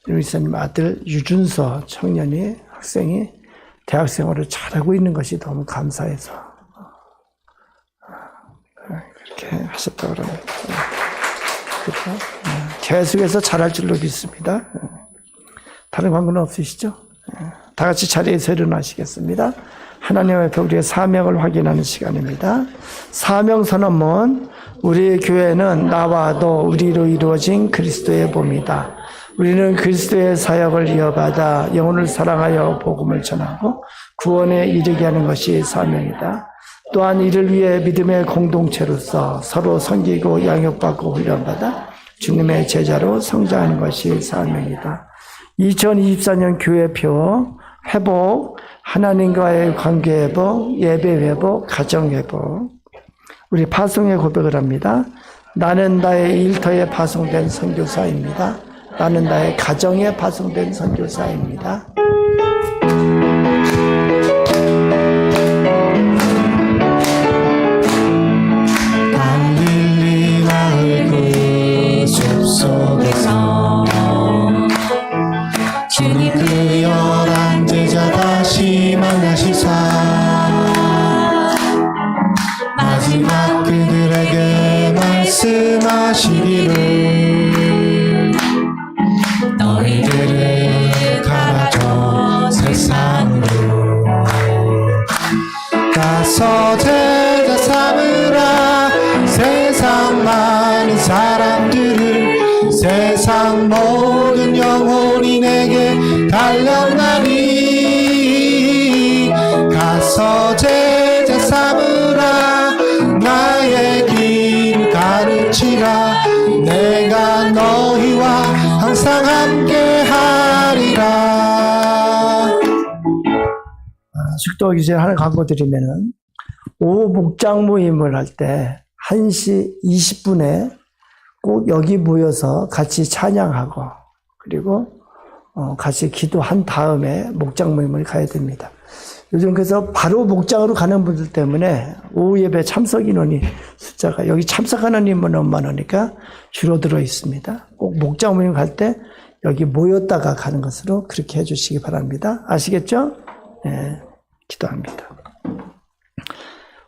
여명래 집사님 아들 유준서 청년이 학생이 대학생활을 잘하고 있는 것이 너무 감사해서 그렇게 하셨다고 합니다. 그래서 계속해서 잘할 줄로 믿습니다. 다른 광고는 없으시죠? 다 같이 자리에서 일어나시겠습니다. 하나님 앞에 우리의 사명을 확인하는 시간입니다. 사명 선언문. 우리 교회는 나와 너 우리로 이루어진 그리스도의 몸이다. 우리는 그리스도의 사역을 이어받아 영혼을 사랑하여 복음을 전하고 구원에 이르게 하는 것이 사명이다. 또한 이를 위해 믿음의 공동체로서 서로 섬기고 양육받고 훈련받아 주님의 제자로 성장하는 것이 사명이다. 2024년 교회표 회복, 하나님과의 관계 회복, 예배 회복, 가정 회복. 우리 파송의 고백을 합니다. 나는 나의 일터에 파송된 선교사입니다. 나는 나의 가정에 파송된 선교사입니다. 갈릴리 마을 그 숲속에서 주님 그 11제자 다시 만나시사 마지막 그들에게 말씀하시기를 너희들을 가져 세상으로 가서 제자 삼으라. 세상 많은 사람들을 세상 모든 영혼이 내게 달려나니 가서 제자 삼으라. 나의 길 가르치라. 내가 너희와 항상 함께하리라. 축도하기 전에 하나 광고 드리면은 오후 목장 모임을 할 때 1시 20분에 꼭 여기 모여서 같이 찬양하고 그리고 같이 기도한 다음에 목장 모임을 가야 됩니다. 요즘 그래서 바로 목장으로 가는 분들 때문에 오후 예배 참석 인원이 숫자가 여기 참석하는 인원은 많으니까 줄어들어 있습니다. 꼭 목장 모임 갈 때 여기 모였다가 가는 것으로 그렇게 해주시기 바랍니다. 아시겠죠? 네, 기도합니다.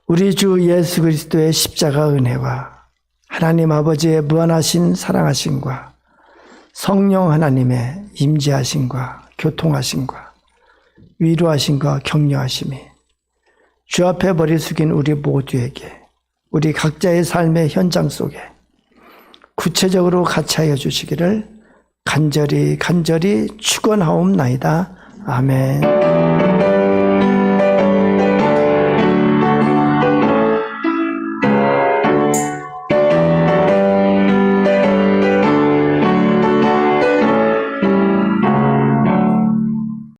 우리 주 예수 그리스도의 십자가 은혜와 하나님 아버지의 무한하신 사랑하심과 성령 하나님의 임재하심과 교통하심과 위로하심과 격려하심이 주 앞에 머리 숙인 우리 모두에게 우리 각자의 삶의 현장 속에 구체적으로 같이하여 주시기를 간절히 축원하옵나이다. 아멘.